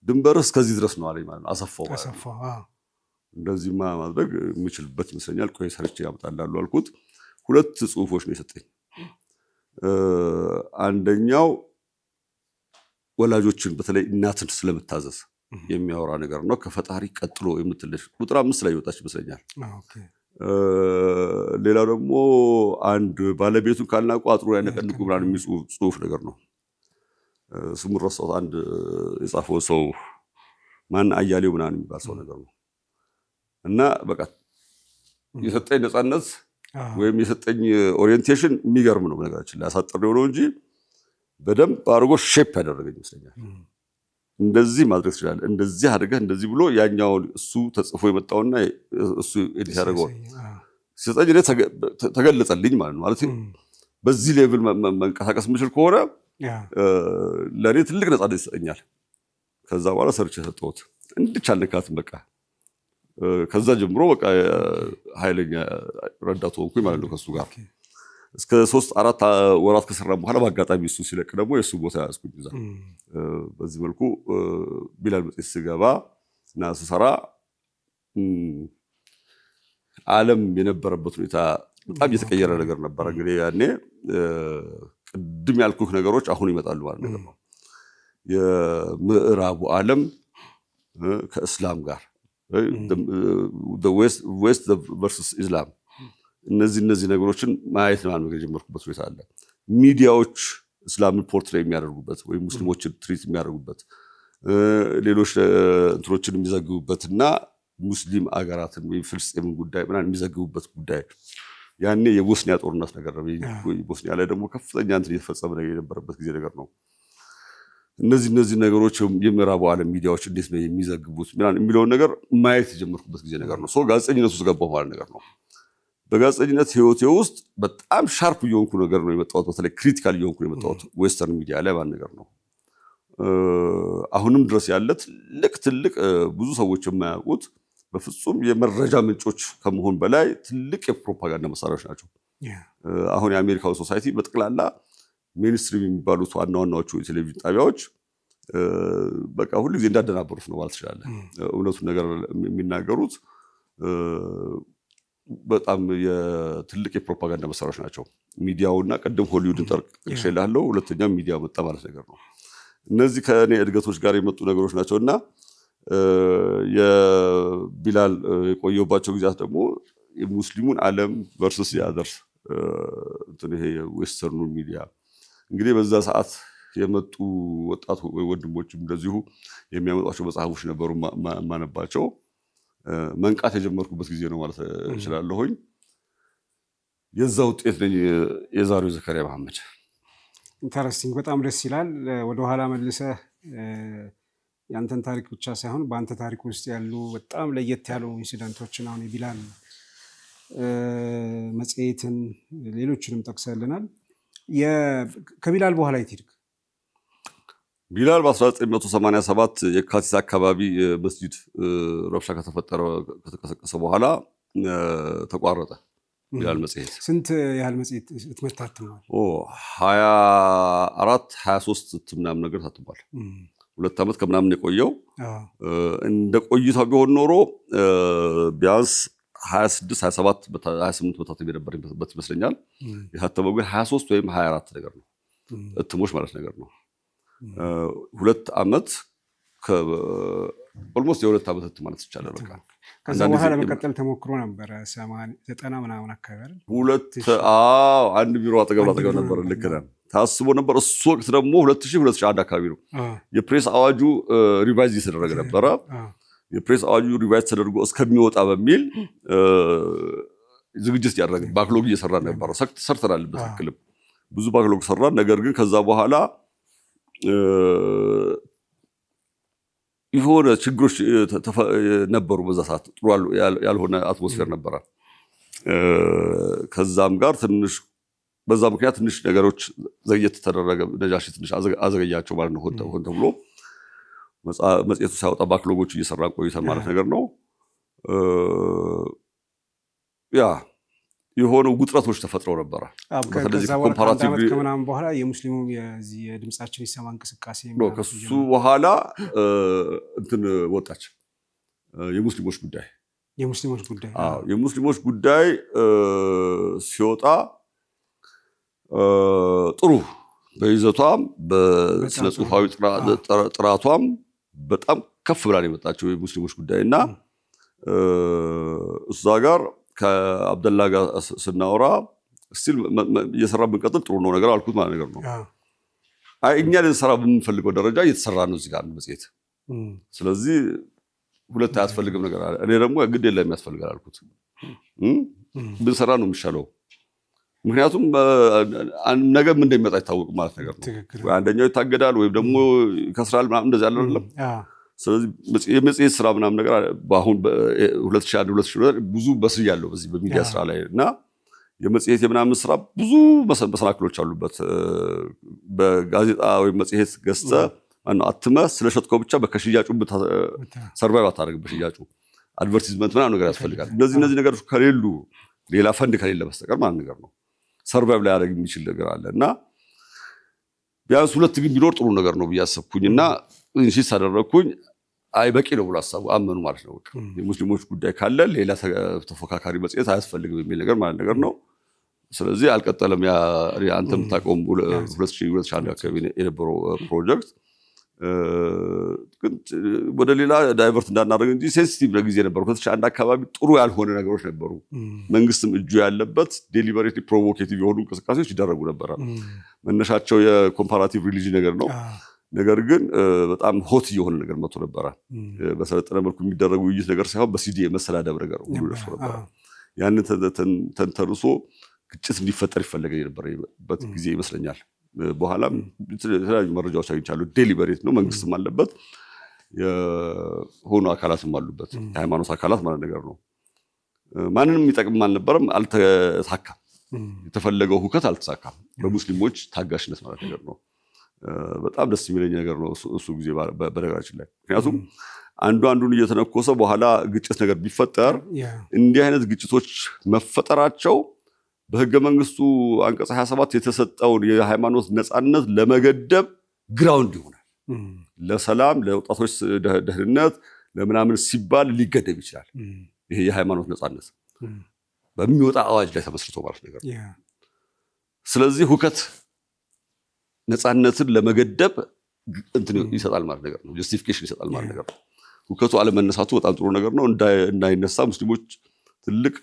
ድንበርህ እስከዚህ ድረስ ነው አለኝ ማለት ነው። አሰፋው እንደዚህማ ማድረግ የምችልበት ይመስለኛል፣ ቆይ ሰርቼ ያመጣልሃለሁ አልኩት። 2 ጽሁፎች ነው የሰጠኝ። አንደኛው ወላጆችን በተለይ እናትን ስለምታዘዝ የሚያወራ ነገር ነው። ከፈጣሪ ቀጥሎ የምትለሽ ቁጥር 5 ላይ ይወጣች ይመስለኛል። ሌላው ደግሞ አንድ ባለቤቱን ካልናቁ አጥሩ ያነቀንቁ ምናምን የሚል ጽሁፍ ነገር ነው። ስሙን ረሳሁት። አንድ የጻፈው ሰው ማን አያሌው ምናምን የሚባል ሰው ነገር ነው። እና በቃ የሰጠኝ ነፃነት ወይም የሰጠኝ ኦሪየንቴሽን የሚገርም ነው። ነገራችን ላይ አሳጥሬው ነው እንጂ በደንብ አድርጎ ሼፕ ያደረገኝ ይመስለኛል። እንደዚህ ማድረግ ትችላለህ፣ እንደዚህ አድርገህ እንደዚህ ብሎ ያኛውን እሱ ተጽፎ የመጣውና እሱ ኤዲት ያደረገው ሲሰጠኝ እኔ ተገለጸልኝ ማለት ነው። ማለት በዚህ ሌቭል መንቀሳቀስ የምችል ከሆነ ለእኔ ትልቅ ነፃነት ይሰጠኛል። ከዛ በኋላ ሰርቼ የሰጠሁት እንድቻልካትም በቃ ከዛ ጀምሮ በቃ ኃይለኛ ረዳት ሆንኩኝ ማለት ነው ከሱ ጋር እስከ 3-4 ወራት ከሰራ በኋላ በአጋጣሚ እሱ ሲለቅ ደግሞ የእሱ ቦታ ያዝኩኝ እዛ። በዚህ መልኩ ቢላል መጽሔት ስገባ እና ስሰራ ዓለም የነበረበት ሁኔታ በጣም እየተቀየረ ነገር ነበረ። እንግዲህ ያኔ ቅድም ያልኩህ ነገሮች አሁን ይመጣሉ ማለት ነው። የምዕራቡ ዓለም ከእስላም ጋር ዌስት ቨርሰስ ኢስላም እነዚህ ነገሮችን ማየት ነው የጀመርኩበት ሁኔታ አለ። ሚዲያዎች እስላምን ፖርትሬት የሚያደርጉበት ወይም ሙስሊሞችን ትሪት የሚያደርጉበት ሌሎች እንትሮችን የሚዘግቡበትና ሙስሊም አገራትን ወይም ፍልስጤምን ጉዳይ ምናምን የሚዘግቡበት ጉዳይ ያኔ የቦስኒያ ጦርነት ነገር ነው። ቦስኒያ ላይ ደግሞ ከፍተኛ እንትን የተፈጸመ ነገር የነበረበት ጊዜ ነገር ነው። እነዚህ ነገሮች የምዕራቡ ዓለም ሚዲያዎች እንዴት ነው የሚዘግቡት ምናምን የሚለውን ነገር ማየት የጀመርኩበት ጊዜ ነገር ነው። ጋዜጠኝነት ውስጥ ገባሁ ማለት ነገር ነው። በጋዜጠኝነት ህይወቴ ውስጥ በጣም ሻርፕ እየሆንኩ ነገር ነው የመጣሁት። በተለይ ክሪቲካል እየሆንኩ የመጣሁት ዌስተርን ሚዲያ ላይ ማለት ነገር ነው። አሁንም ድረስ ያለ ትልቅ ብዙ ሰዎች የማያውቁት በፍጹም የመረጃ ምንጮች ከመሆን በላይ ትልቅ የፕሮፓጋንዳ መሳሪያዎች ናቸው። አሁን የአሜሪካው ሶሳይቲ በጠቅላላ ሜንስትሪም የሚባሉት ዋናዎቹ የቴሌቪዥን ጣቢያዎች በቃ ሁሉ ጊዜ እንዳደናበሩት ነው ማለት ይችላል። እውነቱን ነገር የሚናገሩት በጣም የትልቅ የፕሮፓጋንዳ መሳሪያዎች ናቸው። ሚዲያውና ቀደም ሆሊውድን ጠርቅሼልሃለሁ፣ ሁለተኛው ሚዲያ መጣ ማለት ነገር ነው። እነዚህ ከእኔ እድገቶች ጋር የመጡ ነገሮች ናቸውና የቢላል የቆየባቸው ጊዜያት ደግሞ የሙስሊሙን ዓለም ቨርሰስ ያደርስ ይሄ ዌስተርኑ ሚዲያ እንግዲህ በዛ ሰዓት የመጡ ወጣት ወንድሞችም እንደዚሁ የሚያመጧቸው መጽሐፎች ነበሩ ማነባቸው። መንቃት የጀመርኩበት ጊዜ ነው ማለት እችላለሁኝ። የዛ ውጤት ነኝ የዛሬው ዘከሪያ መሐመድ። ኢንተረስቲንግ፣ በጣም ደስ ይላል። ወደኋላ መልሰህ ያንተን ታሪክ ብቻ ሳይሆን በአንተ ታሪክ ውስጥ ያሉ በጣም ለየት ያሉ ኢንሲደንቶችን አሁን የቢላል መጽሔትን ሌሎችንም ጠቅሰልናል። ከቢላል በኋላ የት ሄድክ? ቢላል በ1987 የካቲት አካባቢ መስጂድ ረብሻ ከተቀሰቀሰ በኋላ ተቋረጠ ቢላል መጽሔት። ስንት ያህል መጽሔት ህትመት ታትሟል? 24 23 ምናምን ነገር ታትሟል። 2 ዓመት ከምናምን የቆየው እንደ ቆይታው ቢሆን ኖሮ ቢያንስ 26 27 28 በታተም የነበረበት ይመስለኛል። የታተመው ግን 23 ወይም 24 ነገር ነው እትሞች ማለት ነገር ነው። 2 ዓመት ኦልሞስት የ2 ዓመት እትም ማለት ይቻላል። በቃ ከዛ በኋላ መቀጠል ተሞክሮ ነበር 80 90 ምናምን አካባቢ አንድ ቢሮ አጠገብ ነበር። ልክ ነህ ታስቦ ነበር። እሱ ወቅት ደግሞ 2001 አካባቢ ነው የፕሬስ አዋጁ ሪቫይዝ እየተደረገ ነበረ። የፕሬስ አዋጁ ሪቫይዝ ተደርጎ እስከሚወጣ በሚል ዝግጅት ያደረግን ባክሎግ እየሰራን ነበር። ሰርተናል በትክክል ብዙ ባክሎግ ሰራን። ነገር ግን ከዛ በኋላ የሆነ ችግሮች ነበሩ። በዛ ሰዓት ጥሩ ያልሆነ አትሞስፌር ነበረ። ከዛም ጋር ትንሽ በዛ ምክንያት ትንሽ ነገሮች ዘግየት ተደረገ። ነጃሺ ትንሽ አዘገያቸው ማለት ነው። ሆን ተብሎ መጽሔቱ ሳይወጣ ባክሎጎቹ እየሰራን ቆይተን ማለት ነገር ነው። ያ የሆኑ ውጥረቶች ተፈጥረው ነበረ። ከዛ ኮምፓራቲቭ ከምናምን በኋላ የሙስሊሙ የድምጻችን ይሰማ እንቅስቃሴ ከሱ በኋላ እንትን ወጣች የሙስሊሞች ጉዳይ ሲወጣ ጥሩ በይዘቷም በስነ ጽሁፋዊ ጥራቷም በጣም ከፍ ብላ የመጣችው የሙስሊሞች ጉዳይና እዛ ጋር ከአብደላ ጋር ስናወራ ስቲል እየሰራ ብንቀጥል ጥሩ ነው ነገር አልኩት ማለት ነገር ነው። እኛ ልንሰራ በምንፈልገው ደረጃ እየተሰራ ነው እዚህ ጋር መጽሔት። ስለዚህ ሁለት አያስፈልግም ነገር አለ። እኔ ደግሞ ግድ የለም ያስፈልጋል አልኩት። ብንሰራ ነው የሚሻለው። ምክንያቱም ነገ ምን እንደሚመጣ አይታወቅም ማለት ነገር ነው። አንደኛው ይታገዳል ወይም ደግሞ ይከስራል ምናምን እንደዚህ ያለ አይደለም። ስለዚህ የመጽሔት ስራ ምናምን ነገር በአሁን በ2001 ብዙ በስያለሁ በዚህ በሚዲያ ስራ ላይ እና የመጽሔት የምናምን ስራ ብዙ መሰናክሎች አሉበት። በጋዜጣ ወይም መጽሔት ገዝተህ አትመህ ስለሸጥከው ብቻ በከሽያጩ ሰርቫይቭ አታደርግም። በሽያጩ አድቨርቲዝመንት ምናምን ነገር ያስፈልጋል። እነዚህ ነገሮች ከሌሉ ሌላ ፈንድ ከሌለ በስተቀር ማለት ነገር ነው ሰርቫይቭ ላይ ያደርግ የሚችል ነገር አለ እና ቢያንስ 2 ግን ቢኖር ጥሩ ነገር ነው ብዬ አሰብኩኝና ኢንሲስት አደረግኩኝ። አይ በቂ ነው ብሎ አመኑ ማለት ነው። የሙስሊሞች ጉዳይ ካለ ሌላ ተፎካካሪ መጽሔት አያስፈልግም የሚል ነገር ማለት ነገር ነው። ስለዚህ አልቀጠለም። አንተ የምታውቀውም 2001 አካባቢ የነበረው ፕሮጀክት ወደ ሌላ ዳይቨርት እንዳናደርግ እንጂ ሴንሲቲቭ ለጊዜ ነበር። 2001 አካባቢ ጥሩ ያልሆነ ነገሮች ነበሩ። መንግስትም እጁ ያለበት ዴሊበሬትሊ ፕሮቮኬቲቭ የሆኑ እንቅስቃሴዎች ይደረጉ ነበረ። መነሻቸው የኮምፓራቲቭ ሪሊጅን ነገር ነው። ነገር ግን በጣም ሆት የሆነ ነገር መጥቶ ነበረ። በሰለጠነ መልኩ የሚደረጉ ውይይት ነገር ሳይሆን በሲዲ የመሰዳደብ ነገር ሁሉ ደርሶ ነበረ። ያንን ተንተርሶ ግጭት እንዲፈጠር ይፈለገ የነበረበት ጊዜ ይመስለኛል። በኋላም የተለያዩ መረጃዎች አግኝቻለሁ። ዴሊበሬት ነው፣ መንግስትም አለበት፣ የሆኑ አካላትም አሉበት፣ የሃይማኖት አካላት ማለት ነገር ነው። ማንንም የሚጠቅም አልነበረም፣ አልተሳካም። የተፈለገው ሁከት አልተሳካም። በሙስሊሞች ታጋሽነት ማለት ነገር ነው። በጣም ደስ የሚለኝ ነገር ነው እሱ ጊዜ በነገራችን ላይ። ምክንያቱም አንዱን እየተነኮሰ በኋላ ግጭት ነገር ቢፈጠር እንዲህ አይነት ግጭቶች መፈጠራቸው በህገ መንግስቱ አንቀጽ 27 የተሰጠውን የሃይማኖት ነፃነት ለመገደብ ግራውንድ ይሆናል። ለሰላም፣ ለወጣቶች ደህንነት ለምናምን ሲባል ሊገደብ ይችላል። ይሄ የሃይማኖት ነፃነት በሚወጣ አዋጅ ላይ ተመስርቶ ማለት ነገር። ስለዚህ ሁከት ነፃነትን ለመገደብ እንትን ይሰጣል ማለት ነገር ነው። ጀስቲፊኬሽን ይሰጣል ማለት ነገር ነው። ሁከቱ አለመነሳቱ በጣም ጥሩ ነገር ነው። እንዳይነሳ ሙስሊሞች ትልቅ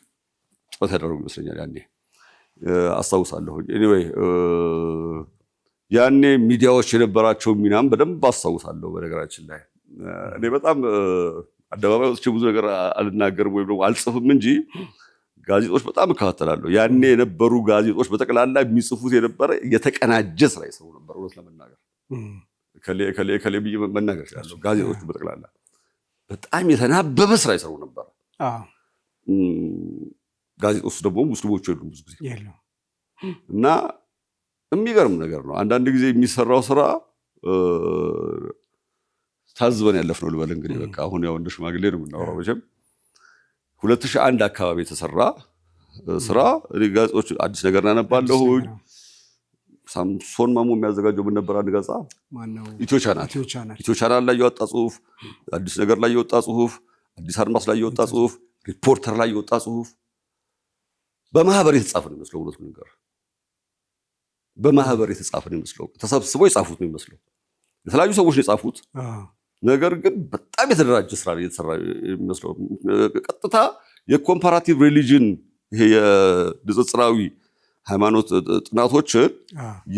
ጥረት ያደረጉ ይመስለኛል ያኔ አስታውሳለሁ። ኤኒዌይ ያኔ ሚዲያዎች የነበራቸው ሚናም በደንብ አስታውሳለሁ። በነገራችን ላይ እኔ በጣም አደባባይ ወጥቼ ብዙ ነገር አልናገርም ወይም ደግሞ አልጽፍም እንጂ ጋዜጦች በጣም እከታተላለሁ። ያኔ የነበሩ ጋዜጦች በጠቅላላ የሚጽፉት የነበረ የተቀናጀ ስራ ይሰሩ ነበር። እውነት ለመናገር ከሌ ብዬ መናገር እችላለሁ። ጋዜጦቹ በጠቅላላ በጣም የተናበበ ስራ ይሰሩ ነበር። ጋዜጦች ደግሞ ሙስሊሞቹ የሉም ብዙ ጊዜ እና የሚገርም ነገር ነው። አንዳንድ ጊዜ የሚሰራው ስራ ታዝበን ያለፍነው ልበል እንግዲህ በቃ አሁን ያው እንደ ሽማግሌ ነው የምናወራው መቼም 2001 አካባቢ የተሰራ ስራ ጋዜጦች አዲስ ነገር እናነባለሁ። ሳምሶን ማሞ የሚያዘጋጀው ምን ነበር? አንድ ጋዜጣ ኢትዮ ቻናል ላይ የወጣ ጽሁፍ፣ አዲስ ነገር ላይ የወጣ ጽሁፍ፣ አዲስ አድማስ ላይ የወጣ ጽሁፍ፣ ሪፖርተር ላይ የወጣ ጽሁፍ በማህበር የተጻፈ ነው የሚመስለው። እውነቱን ነገር በማህበር የተጻፈ ነው የሚመስለው። ተሰብስበው የጻፉት ነው የሚመስለው። የተለያዩ ሰዎች ነው የጻፉት። ነገር ግን በጣም የተደራጀ ስራ እየተሰራ የሚመስለው። ቀጥታ የኮምፓራቲቭ ሪሊጅን ይሄ የንጽጽራዊ ሃይማኖት ጥናቶችን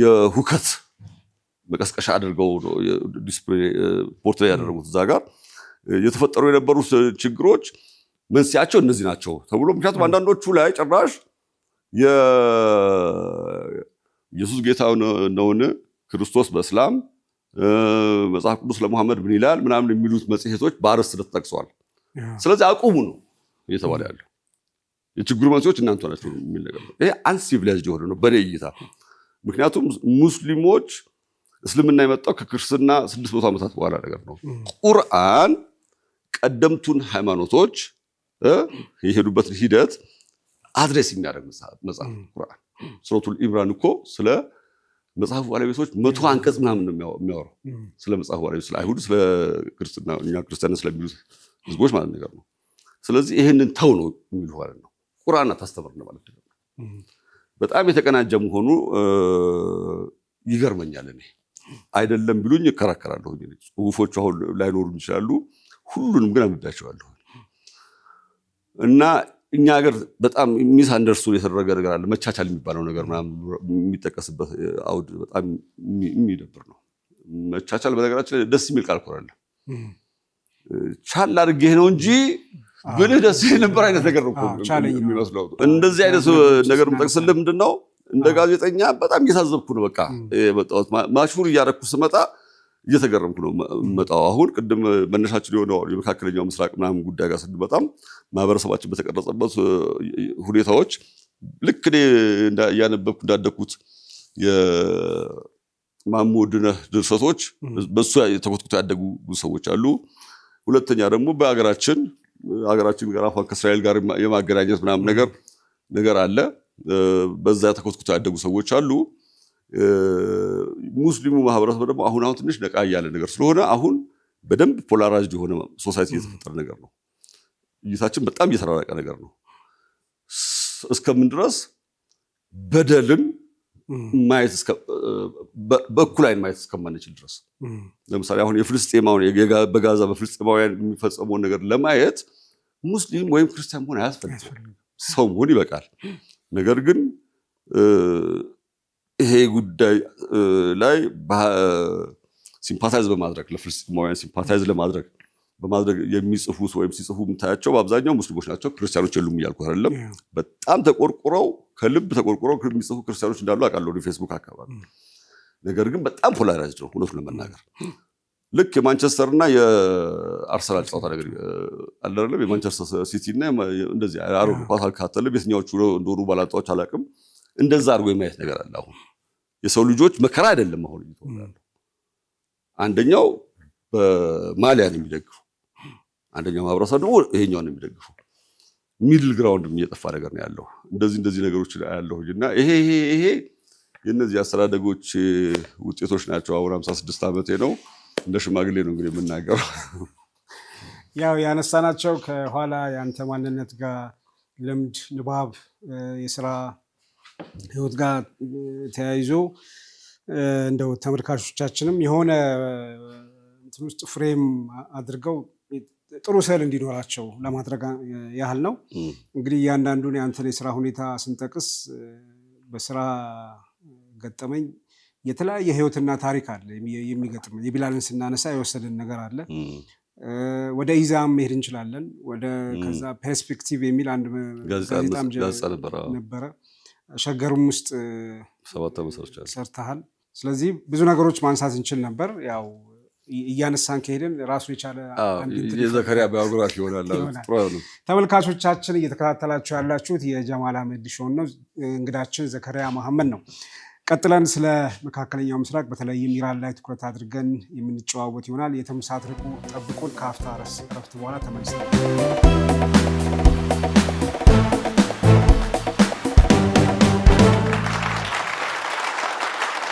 የሁከት መቀስቀሻ አድርገው ዲስፕሌይ ፖርትሬት ያደረጉት እዛ ጋር የተፈጠሩ የነበሩት ችግሮች መንስኤያቸው እነዚህ ናቸው ተብሎ ምክንያቱም አንዳንዶቹ ላይ ጭራሽ ኢየሱስ ጌታ ነውን ክርስቶስ በእስላም መጽሐፍ ቅዱስ ለሙሐመድ ምን ይላል ምናምን የሚሉት መጽሔቶች በአርዕስት ተጠቅሰዋል። ስለዚህ አቁሙ ነው እየተባለ ያለው። የችግሩ መንስኤዎች እናንተ ናቸው የሚል ነገር ነው። ይሄ አንሲቪላይዝድ የሆነ ነው በኔ እይታ። ምክንያቱም ሙስሊሞች እስልምና የመጣው ከክርስትና 600 ዓመታት በኋላ ነገር ነው። ቁርአን ቀደምቱን ሃይማኖቶች የሄዱበትን ሂደት አድሬስ የሚያደርግ መጽሐፍ ቁርአን። ሱረቱል ኢምራን እኮ ስለ መጽሐፉ ባለቤቶች 100 አንቀጽ ምናምን ነው የሚያወራው ስለ መጽሐፉ ባለቤቶች፣ ስለ አይሁድ፣ ስለ ክርስትና፣ እኛ ክርስቲያን ስለሚሉት ህዝቦች ማለት ነገር ነው። ስለዚህ ይሄንን ተው ነው የሚሉ ማለት ነው። ቁርአን አታስተምር ነው ማለት ነው። በጣም የተቀናጀ መሆኑ ይገርመኛል። እኔ አይደለም ቢሉኝ እከራከራለሁ። ጽሁፎቹ አሁን ላይኖሩ ይችላሉ፣ ሁሉንም ግን አምዳቸዋለሁ። እና እኛ ሀገር በጣም ሚስ አንደርስቱድ የተደረገ ነገር አለ። መቻቻል የሚባለው ነገር ምናምን የሚጠቀስበት አውድ በጣም የሚደብር ነው። መቻቻል በነገራችን ላይ ደስ የሚል ቃል እኮ አይደለም። ቻል አድርጌህ ነው እንጂ ብልህ ደስ ነበር አይነት ነገር ነው የሚመስለው። እንደዚህ አይነት ነገር የምጠቅስልህ ምንድን ነው እንደ ጋዜጠኛ በጣም እየታዘብኩ ነው። በቃ የመጣሁት ማሽሁር እያደረኩ ስመጣ እየተገረምኩ ነው መጣው። አሁን ቅድም መነሻችን የሆነው የመካከለኛው ምስራቅ ምናምን ጉዳይ ጋር ስንመጣም ማህበረሰባችን በተቀረጸበት ሁኔታዎች ልክ እኔ እያነበብኩ እንዳደግኩት የማሞ ውድነህ ድርሰቶች በሱ ተኮትኩተው ያደጉ ሰዎች አሉ። ሁለተኛ ደግሞ በሀገራችን ጋር አሁን ከእስራኤል ጋር የማገናኘት ምናምን ነገር አለ። በዛ ተኮትኩተው ያደጉ ሰዎች አሉ። ሙስሊሙ ማህበረሰብ ደግሞ አሁን ትንሽ ነቃ ያለ ነገር ስለሆነ አሁን በደንብ ፖላራይዝድ የሆነ ሶሳይቲ እየተፈጠረ ነገር ነው። እይታችን በጣም እየተራራቀ ነገር ነው። እስከምን ድረስ በደልን ማየት በእኩል አይን ማየት እስከማንችል ድረስ። ለምሳሌ አሁን በጋዛ በፍልስጤማውያን የሚፈጸመውን ነገር ለማየት ሙስሊም ወይም ክርስቲያን መሆን አያስፈልግም፣ ሰው መሆን ይበቃል። ነገር ግን ይሄ ጉዳይ ላይ ሲምፓታይዝ በማድረግ ለፍልስጤማውያን ሲምፓታይዝ በማድረግ የሚጽፉት ወይም ሲጽፉ የምታያቸው በአብዛኛው ሙስሊሞች ናቸው። ክርስቲያኖች የሉም እያልኩ አይደለም። በጣም ተቆርቁረው ከልብ ተቆርቁረው የሚጽፉ ክርስቲያኖች እንዳሉ አውቃለሁ ፌስቡክ አካባቢ። ነገር ግን በጣም ፖላራይዝድ ነው እውነቱን ለመናገር። ልክ የማንቸስተርና የአርሰናል ጨዋታ ነገር አለ አይደለም። የማንቸስተር ሲቲ እና እንደዚህ አሮጌ ኳስ አልካተለም። የትኛዎቹ እንደሆኑ ባላጣዎች አላውቅም። እንደዛ አድርጎ የማየት ነገር አለ። አሁን የሰው ልጆች መከራ አይደለም አሁን እየተወራለ። አንደኛው በማሊያን የሚደግፉ አንደኛው ማህበረሰብ ደግሞ ይሄኛውን የሚደግፉ ሚድል ግራውንድ እየጠፋ ነገር ነው ያለው። እንደዚህ ነገሮች ያለው እና ይሄ የነዚህ አስተዳደጎች ውጤቶች ናቸው። አሁን 56 ዓመቴ ነው። እንደ ሽማግሌ ነው እንግዲህ የምናገረው። ያው ያነሳናቸው ከኋላ ያንተ ማንነት ጋር ልምድ፣ ንባብ፣ የስራ ህይወት ጋር ተያይዞ እንደው ተመልካቾቻችንም የሆነ እንትን ውስጥ ፍሬም አድርገው ጥሩ ስዕል እንዲኖራቸው ለማድረግ ያህል ነው። እንግዲህ እያንዳንዱን የአንተን የስራ ሁኔታ ስንጠቅስ በስራ ገጠመኝ የተለያየ ህይወትና ታሪክ አለ የሚገጥም። የቢላልን ስናነሳ የወሰድን ነገር አለ። ወደ ኢዛም መሄድ እንችላለን። ከዛ ፐርስፔክቲቭ የሚል አንድ ጋዜጣም ነበረ። ሸገርም ውስጥ 7 ዓመት ሰርተሃል። ስለዚህ ብዙ ነገሮች ማንሳት እንችል ነበር። ያው እያነሳን ከሄድን ራሱ የቻለ የዘከሪያ ባዮግራፊ ይሆናል። ተመልካቾቻችን እየተከታተላችሁ ያላችሁት የጀማል አህመድ ሾውን ነው። እንግዳችን ዘከሪያ መሐመድ ነው። ቀጥለን ስለ መካከለኛው ምስራቅ በተለይም ኢራን ላይ ትኩረት አድርገን የምንጨዋወት ይሆናል። የትም ሳትርቁ ጠብቁን። ከአፍታ እረፍት በኋላ ተመልሰን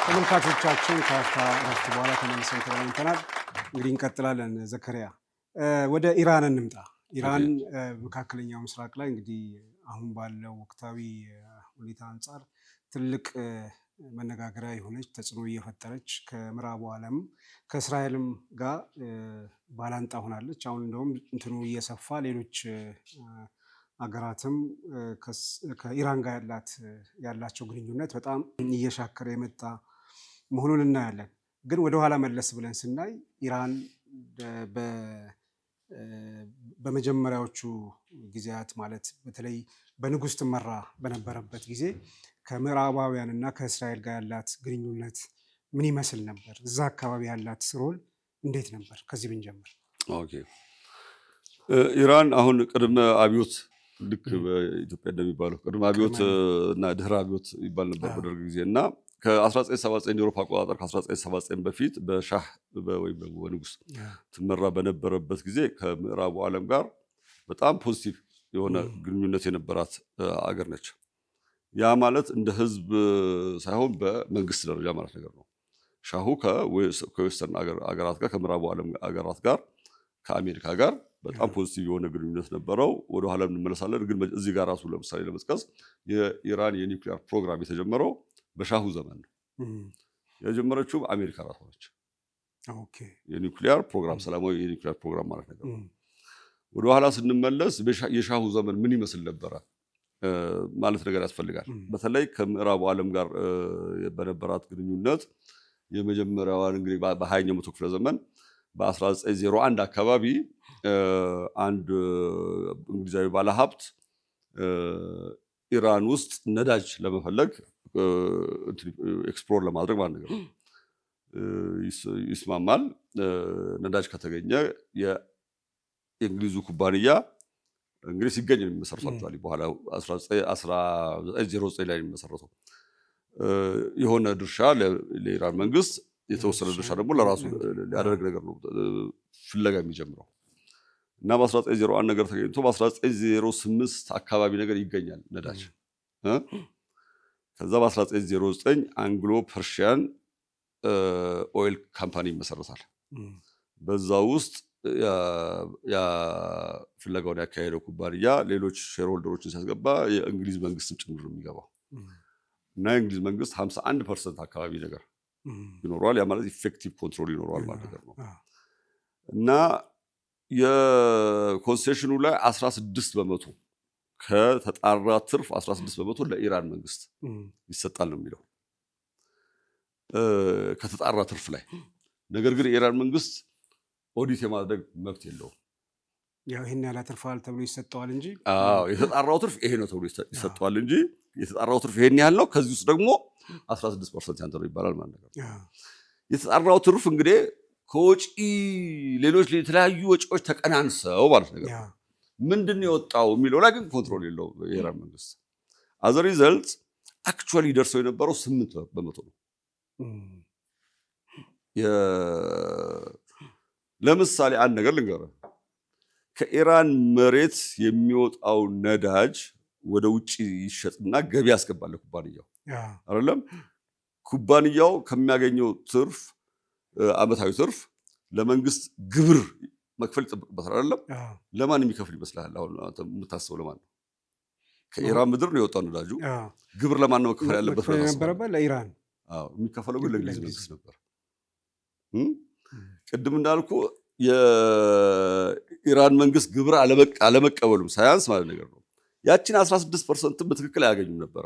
ተመልካቾቻችን ከአፍታ እረፍት በኋላ ተመልሰን ተገናኝተናል። እንግዲህ እንቀጥላለን። ዘከሪያ ወደ ኢራን እንምጣ። ኢራን መካከለኛው ምስራቅ ላይ እንግዲህ አሁን ባለው ወቅታዊ ሁኔታ አንጻር ትልቅ መነጋገሪያ የሆነች ተጽዕኖ እየፈጠረች ከምዕራቡ ዓለም ከእስራኤልም ጋር ባላንጣ ሆናለች። አሁን እንደውም እንትኑ እየሰፋ ሌሎች አገራትም ከኢራን ጋር ያላቸው ግንኙነት በጣም እየሻከረ የመጣ መሆኑን እናያለን። ግን ወደኋላ መለስ ብለን ስናይ ኢራን በመጀመሪያዎቹ ጊዜያት ማለት በተለይ በንጉሥ ትመራ በነበረበት ጊዜ ከምዕራባውያን እና ከእስራኤል ጋር ያላት ግንኙነት ምን ይመስል ነበር? እዛ አካባቢ ያላት ሮል እንዴት ነበር? ከዚህ ብንጀምር። ኦኬ። ኢራን አሁን ቅድመ አብዮት ልክ በኢትዮጵያ እንደሚባለው ቅድመ አብዮት እና ድህረ አብዮት ይባል ነበር በደርግ ጊዜ እና ከ1979 የአውሮፓ አቆጣጠር ከ1979 በፊት በሻህ ወይም ደግሞ በንጉሥ ትመራ በነበረበት ጊዜ ከምዕራቡ ዓለም ጋር በጣም ፖዚቲቭ የሆነ ግንኙነት የነበራት አገር ነች። ያ ማለት እንደ ህዝብ ሳይሆን በመንግስት ደረጃ ማለት ነገር ነው። ሻሁ ከዌስተርን አገራት ጋር ከምዕራቡ ዓለም አገራት ጋር ከአሜሪካ ጋር በጣም ፖዚቲቭ የሆነ ግንኙነት ነበረው። ወደኋላ እንመለሳለን። ግን እዚህ ጋር ራሱ ለምሳሌ ለመጥቀስ የኢራን የኒውክሊየር ፕሮግራም የተጀመረው በሻሁ ዘመን ነው። የጀመረችው አሜሪካ ራሷ ነች። የኒውክሊየር ፕሮግራም ሰላማዊ የኒውክሊየር ፕሮግራም ማለት ነገር ነው። ወደኋላ ስንመለስ የሻሁ ዘመን ምን ይመስል ነበረ ማለት ነገር ያስፈልጋል። በተለይ ከምዕራቡ ዓለም ጋር በነበራት ግንኙነት የመጀመሪያዋን እንግዲህ በ20ኛው መቶ ክፍለ ዘመን በ1901 አካባቢ አንድ እንግሊዛዊ ባለሀብት ኢራን ውስጥ ነዳጅ ለመፈለግ ኤክስፕሎር ለማድረግ ማለት ነገር ይስማማል። ነዳጅ ከተገኘ የእንግሊዙ ኩባንያ እንግዲህ ሲገኝ ነው የሚመሰረተው። በኋላ 1909 ላይ የሚመሰረተው የሆነ ድርሻ ለኢራን መንግስት የተወሰነ ድርሻ ደግሞ ለራሱ ሊያደርግ ነገር ነው ፍለጋ የሚጀምረው እና በ1901 ነገር ተገኝቶ በ1908 አካባቢ ነገር ይገኛል ነዳጅ። ከዛ በ1909 አንግሎ ፐርሺያን ኦይል ካምፓኒ ይመሰረታል። በዛ ውስጥ ያ ፍለጋውን ያካሄደው ኩባንያ ሌሎች ሼርሆልደሮችን ሲያስገባ የእንግሊዝ መንግስትም ጭምር ነው የሚገባው እና የእንግሊዝ መንግስት 51% አካባቢ ነገር ይኖረዋል። ያ ማለት ኢፌክቲቭ ኮንትሮል ይኖረዋል ማለት ነገር ነው እና የኮንሴሽኑ ላይ 16% ከተጣራ ትርፍ 16% ለኢራን መንግስት ይሰጣል ነው የሚለው ከተጣራ ትርፍ ላይ። ነገር ግን የኢራን መንግስት ኦዲት የማድረግ መብት የለውም። ያው ይሄን ያህል አትርፋል ተብሎ ይሰጠዋል እንጂ የተጣራው ትርፍ ይሄ ነው ተብሎ ይሰጠዋል እንጂ የተጣራው ትርፍ ይሄን ያህል ነው፣ ከዚህ ውስጥ ደግሞ 16% ያንተ ነው ይባላል ማለት ነው። የተጣራው ትርፍ እንግዲህ ከወጪ ሌሎች የተለያዩ ወጪዎች ተቀናንሰው ማለት ነገር ምንድን የወጣው የሚለው ላይ ግን ኮንትሮል የለው የኢራን መንግስት። አዘ ሪዘልት አክቹዋሊ ደርሰው የነበረው 8% ነው። ለምሳሌ አንድ ነገር ልንገርህ። ከኢራን መሬት የሚወጣው ነዳጅ ወደ ውጭ ይሸጥና ገቢ ያስገባል ኩባንያው አይደለም። ኩባንያው ከሚያገኘው ትርፍ አመታዊ ትርፍ ለመንግስት ግብር መክፈል ይጠብቅበታል አይደለም። ለማን የሚከፍል ይመስልሃል? አሁን አንተ የምታስበው ለማን ነው? ከኢራን ምድር ነው የወጣው ነዳጁ። ግብር ለማን ነው መክፈል ያለበት? ለኢራን። የሚከፈለው ግን ለእንግሊዝ መንግስት ነበር። ቅድም እንዳልኩ የኢራን መንግስት ግብር አለመቀበሉም ሳያንስ ማለት ነገር ነው ያችን 16% በትክክል አያገኙም ነበረ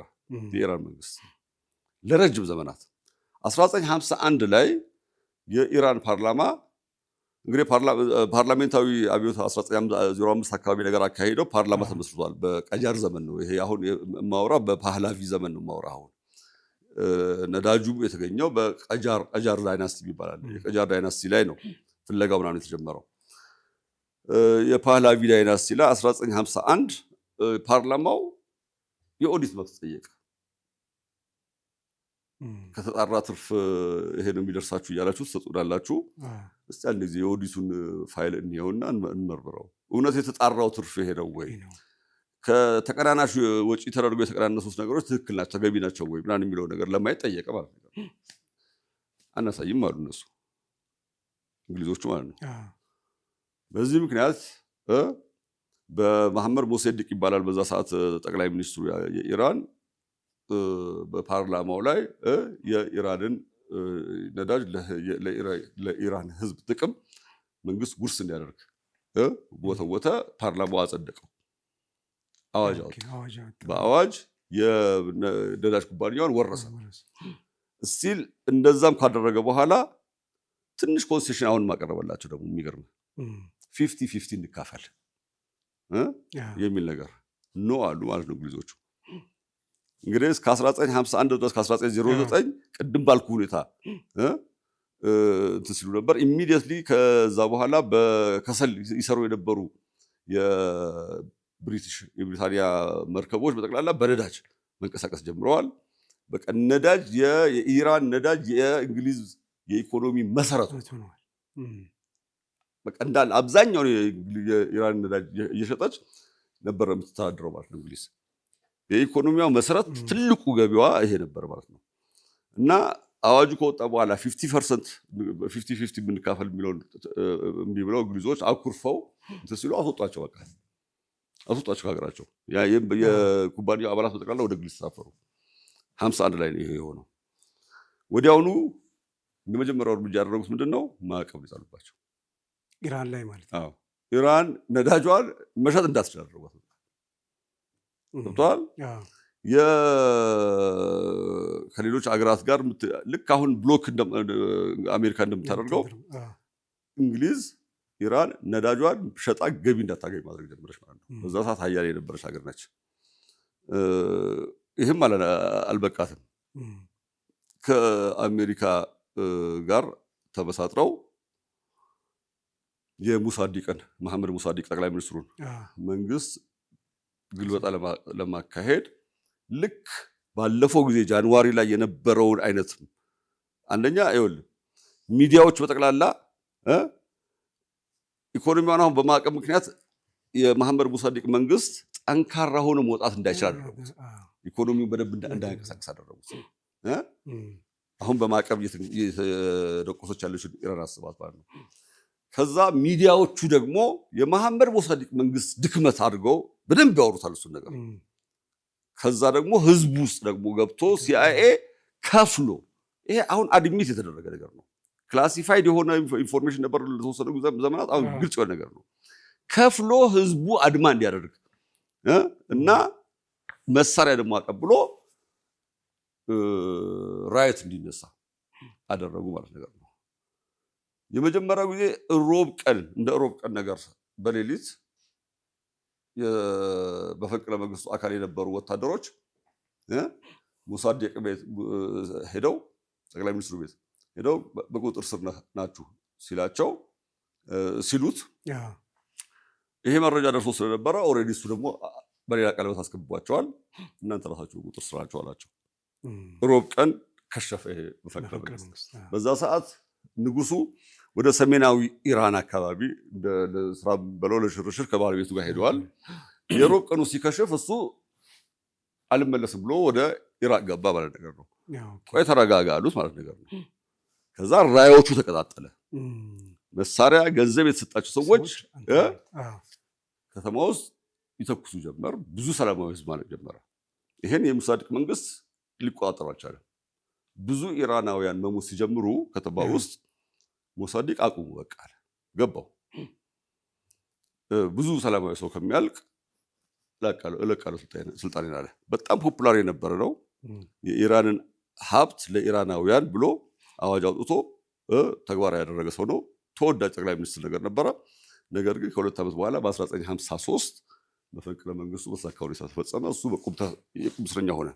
የኢራን መንግስት ለረጅም ዘመናት። 1951 ላይ የኢራን ፓርላማ እንግዲህ ፓርላሜንታዊ አብዮት 1905 አካባቢ ነገር አካሄደው ፓርላማ ተመስርቷል። በቀጃር ዘመን ነው ይሄ። አሁን የማወራው በፓህላቪ ዘመን ነው የማወራው። አሁን ነዳጁ የተገኘው በቀጃር ዳይናስቲ ይባላል። የቀጃር ዳይናስቲ ላይ ነው ፍለጋው ምናምን የተጀመረው። የፓህላቪ ዳይናስቲ ላይ 1951 ፓርላማው የኦዲት መብት ጠየቀ። ከተጣራ ትርፍ ይሄ ነው የሚደርሳችሁ እያላችሁ ትሰጡናላችሁ። እስቲ አንድ ጊዜ የኦዲቱን ፋይል እንየውና እንመርምረው። እውነት የተጣራው ትርፍ ይሄ ነው ወይ? ከተቀናናሽ ወጪ ተደርጎ የተቀናነሱት ነገሮች ትክክል ናቸው ተገቢ ናቸው ወይ ምናምን የሚለው ነገር ለማየት ጠየቀ ማለት ነው። አናሳይም አሉ እነሱ እንግሊዞቹ ማለት ነው። በዚህ ምክንያት በመሐመድ ሞሰዲቅ ይባላል በዛ ሰዓት ጠቅላይ ሚኒስትሩ የኢራን በፓርላማው ላይ የኢራንን ነዳጅ ለኢራን ህዝብ ጥቅም መንግስት ጉርስ እንዲያደርግ ወተወተ። ፓርላማው አጸደቀው። አዋጅ በአዋጅ የነዳጅ ኩባንያውን ወረሰ። እስቲል እንደዛም ካደረገ በኋላ ትንሽ ኮንሴሽን አሁን ማቀረበላቸው ደግሞ የሚገርም 50-50 እንካፈል የሚል ነገር ኖ አሉ ማለት ነው እንግሊዞቹ። እንግዲህ እስከ 1951 ድረስ ከ1909 ቅድም ባልኩ ሁኔታ እንትን ሲሉ ነበር። ኢሚዲየትሊ ከዛ በኋላ በከሰል ይሰሩ የነበሩ የብሪታንያ መርከቦች በጠቅላላ በነዳጅ መንቀሳቀስ ጀምረዋል። በቃ ነዳጅ የኢራን ነዳጅ የእንግሊዝ የኢኮኖሚ መሰረት ነው። በቃ እንዳለ አብዛኛው የኢራን ነዳጅ እየሸጠች ነበር የምትተዳደረው ማለት ነው እንግሊዝ። የኢኮኖሚያው መሰረት ትልቁ ገቢዋ ይሄ ነበር ማለት ነው። እና አዋጁ ከወጣ በኋላ 50% የምንካፈል የሚለውን እምቢ ብለው እንግሊዞች አኩርፈው እንትን ሲሉ አስወጧቸው። በቃ አስወጧቸው ከሀገራቸው። የኩባንያው አባላት በጠቅላላ ወደ እንግሊዝ ተሳፈሩ። 51 ላይ ነው ይሄ የሆነው። ወዲያውኑ የመጀመሪያው እርምጃ ያደረጉት ምንድነው? ማዕቀብ ይጣሉባቸው ኢራን ላይ ማለት ነው። ኢራን ነዳጇን መሸጥ እንዳትችል አደረጓት። ገብቶሃል? ከሌሎች አገራት ጋር ልክ አሁን ብሎክ አሜሪካ እንደምታደርገው እንግሊዝ ኢራን ነዳጇን ሸጣ ገቢ እንዳታገኝ ማድረግ ጀመረች ማለት ነው። በዛ ሰዓት ሀያል የነበረች ሀገር ነች። ይህም አልበቃትም። ከአሜሪካ ጋር ተመሳጥረው የሙሳዲቅን መሐመድ ሙሳዲቅ ጠቅላይ ሚኒስትሩን መንግስት ግልበጣ ለማካሄድ ልክ ባለፈው ጊዜ ጃንዋሪ ላይ የነበረውን አይነት አንደኛ ይኸውልህ ሚዲያዎች በጠቅላላ ኢኮኖሚውን አሁን በማዕቀብ ምክንያት የመሐመድ ሙሳዲቅ መንግስት ጠንካራ ሆኖ መውጣት እንዳይችል አደረጉት። ኢኮኖሚውን በደንብ እንዳይንቀሳቀስ አደረጉት። አሁን በማዕቀብ እየተደቆሰች ያለች ኢራን አስባት ማለት ነው። ከዛ ሚዲያዎቹ ደግሞ የመሐመድ ሙሳዲቅ መንግስት ድክመት አድርገው በደንብ ያወሩታል እሱን ነገር። ከዛ ደግሞ ህዝቡ ውስጥ ደግሞ ገብቶ ሲአይኤ ከፍሎ ይሄ አሁን አድሚት የተደረገ ነገር ነው። ክላሲፋይድ የሆነ ኢንፎርሜሽን ነበር ለተወሰኑ ዘመናት፣ አሁን ግልጽ የሆነ ነገር ነው። ከፍሎ ህዝቡ አድማ እንዲያደርግ እና መሳሪያ ደግሞ አቀብሎ ራይት እንዲነሳ አደረጉ ማለት ነገር ነው። የመጀመሪያው ጊዜ እንደ ሮብ ቀን ነገር በሌሊት በፈንቅለ መንግስቱ አካል የነበሩ ወታደሮች ሙሳዲቅ ቤት ሄደው ጠቅላይ ሚኒስትሩ ቤት ሄደው በቁጥጥር ስር ናችሁ ሲሉት ይሄ መረጃ ደርሶ ስለነበረ ኦልሬዲ እሱ ደግሞ በሌላ ቀለበት አስገብቷቸዋል። እናንተ ራሳችሁ በቁጥጥር ስር ናችሁ አላቸው። ሮብ ቀን ከሸፈ ይሄ በፈንቅለ መንግስት። በዛ ሰዓት ንጉሱ ወደ ሰሜናዊ ኢራን አካባቢ ለስራ በለው ለሽርሽር ከባለቤቱ ጋር ሄደዋል። የሮብ ቀኑ ሲከሽፍ እሱ አልመለስም ብሎ ወደ ኢራቅ ገባ ማለት ነገር ነው። ቆይ ተረጋጋ አሉት ማለት ነገር ነው። ከዛ ራዮቹ ተቀጣጠለ። መሳሪያ ገንዘብ የተሰጣቸው ሰዎች ከተማ ውስጥ ይተኩሱ ጀመር። ብዙ ሰላማዊ ህዝብ ማለት ጀመረ። ይሄን የሙሳዲቅ መንግስት ሊቆጣጠሩ አልቻለም። ብዙ ኢራናውያን መሞት ሲጀምሩ ከተማ ውስጥ ሙሳዲቅ አቁሙ በቃ ገባው። ብዙ ሰላማዊ ሰው ከሚያልቅ እለቃለሁ ስልጣኔን አለ። በጣም ፖፑላር የነበረ ነው። የኢራንን ሀብት ለኢራናውያን ብሎ አዋጅ አውጥቶ ተግባራዊ ያደረገ ሰው ነው። ተወዳጅ ጠቅላይ ሚኒስትር ነገር ነበረ። ነገር ግን ከ2 ዓመት በኋላ በ1953 መፈንቅለ መንግስቱ በተሳካ ሁኔታ ተፈጸመ። እሱ የቁም እስረኛ ሆነ።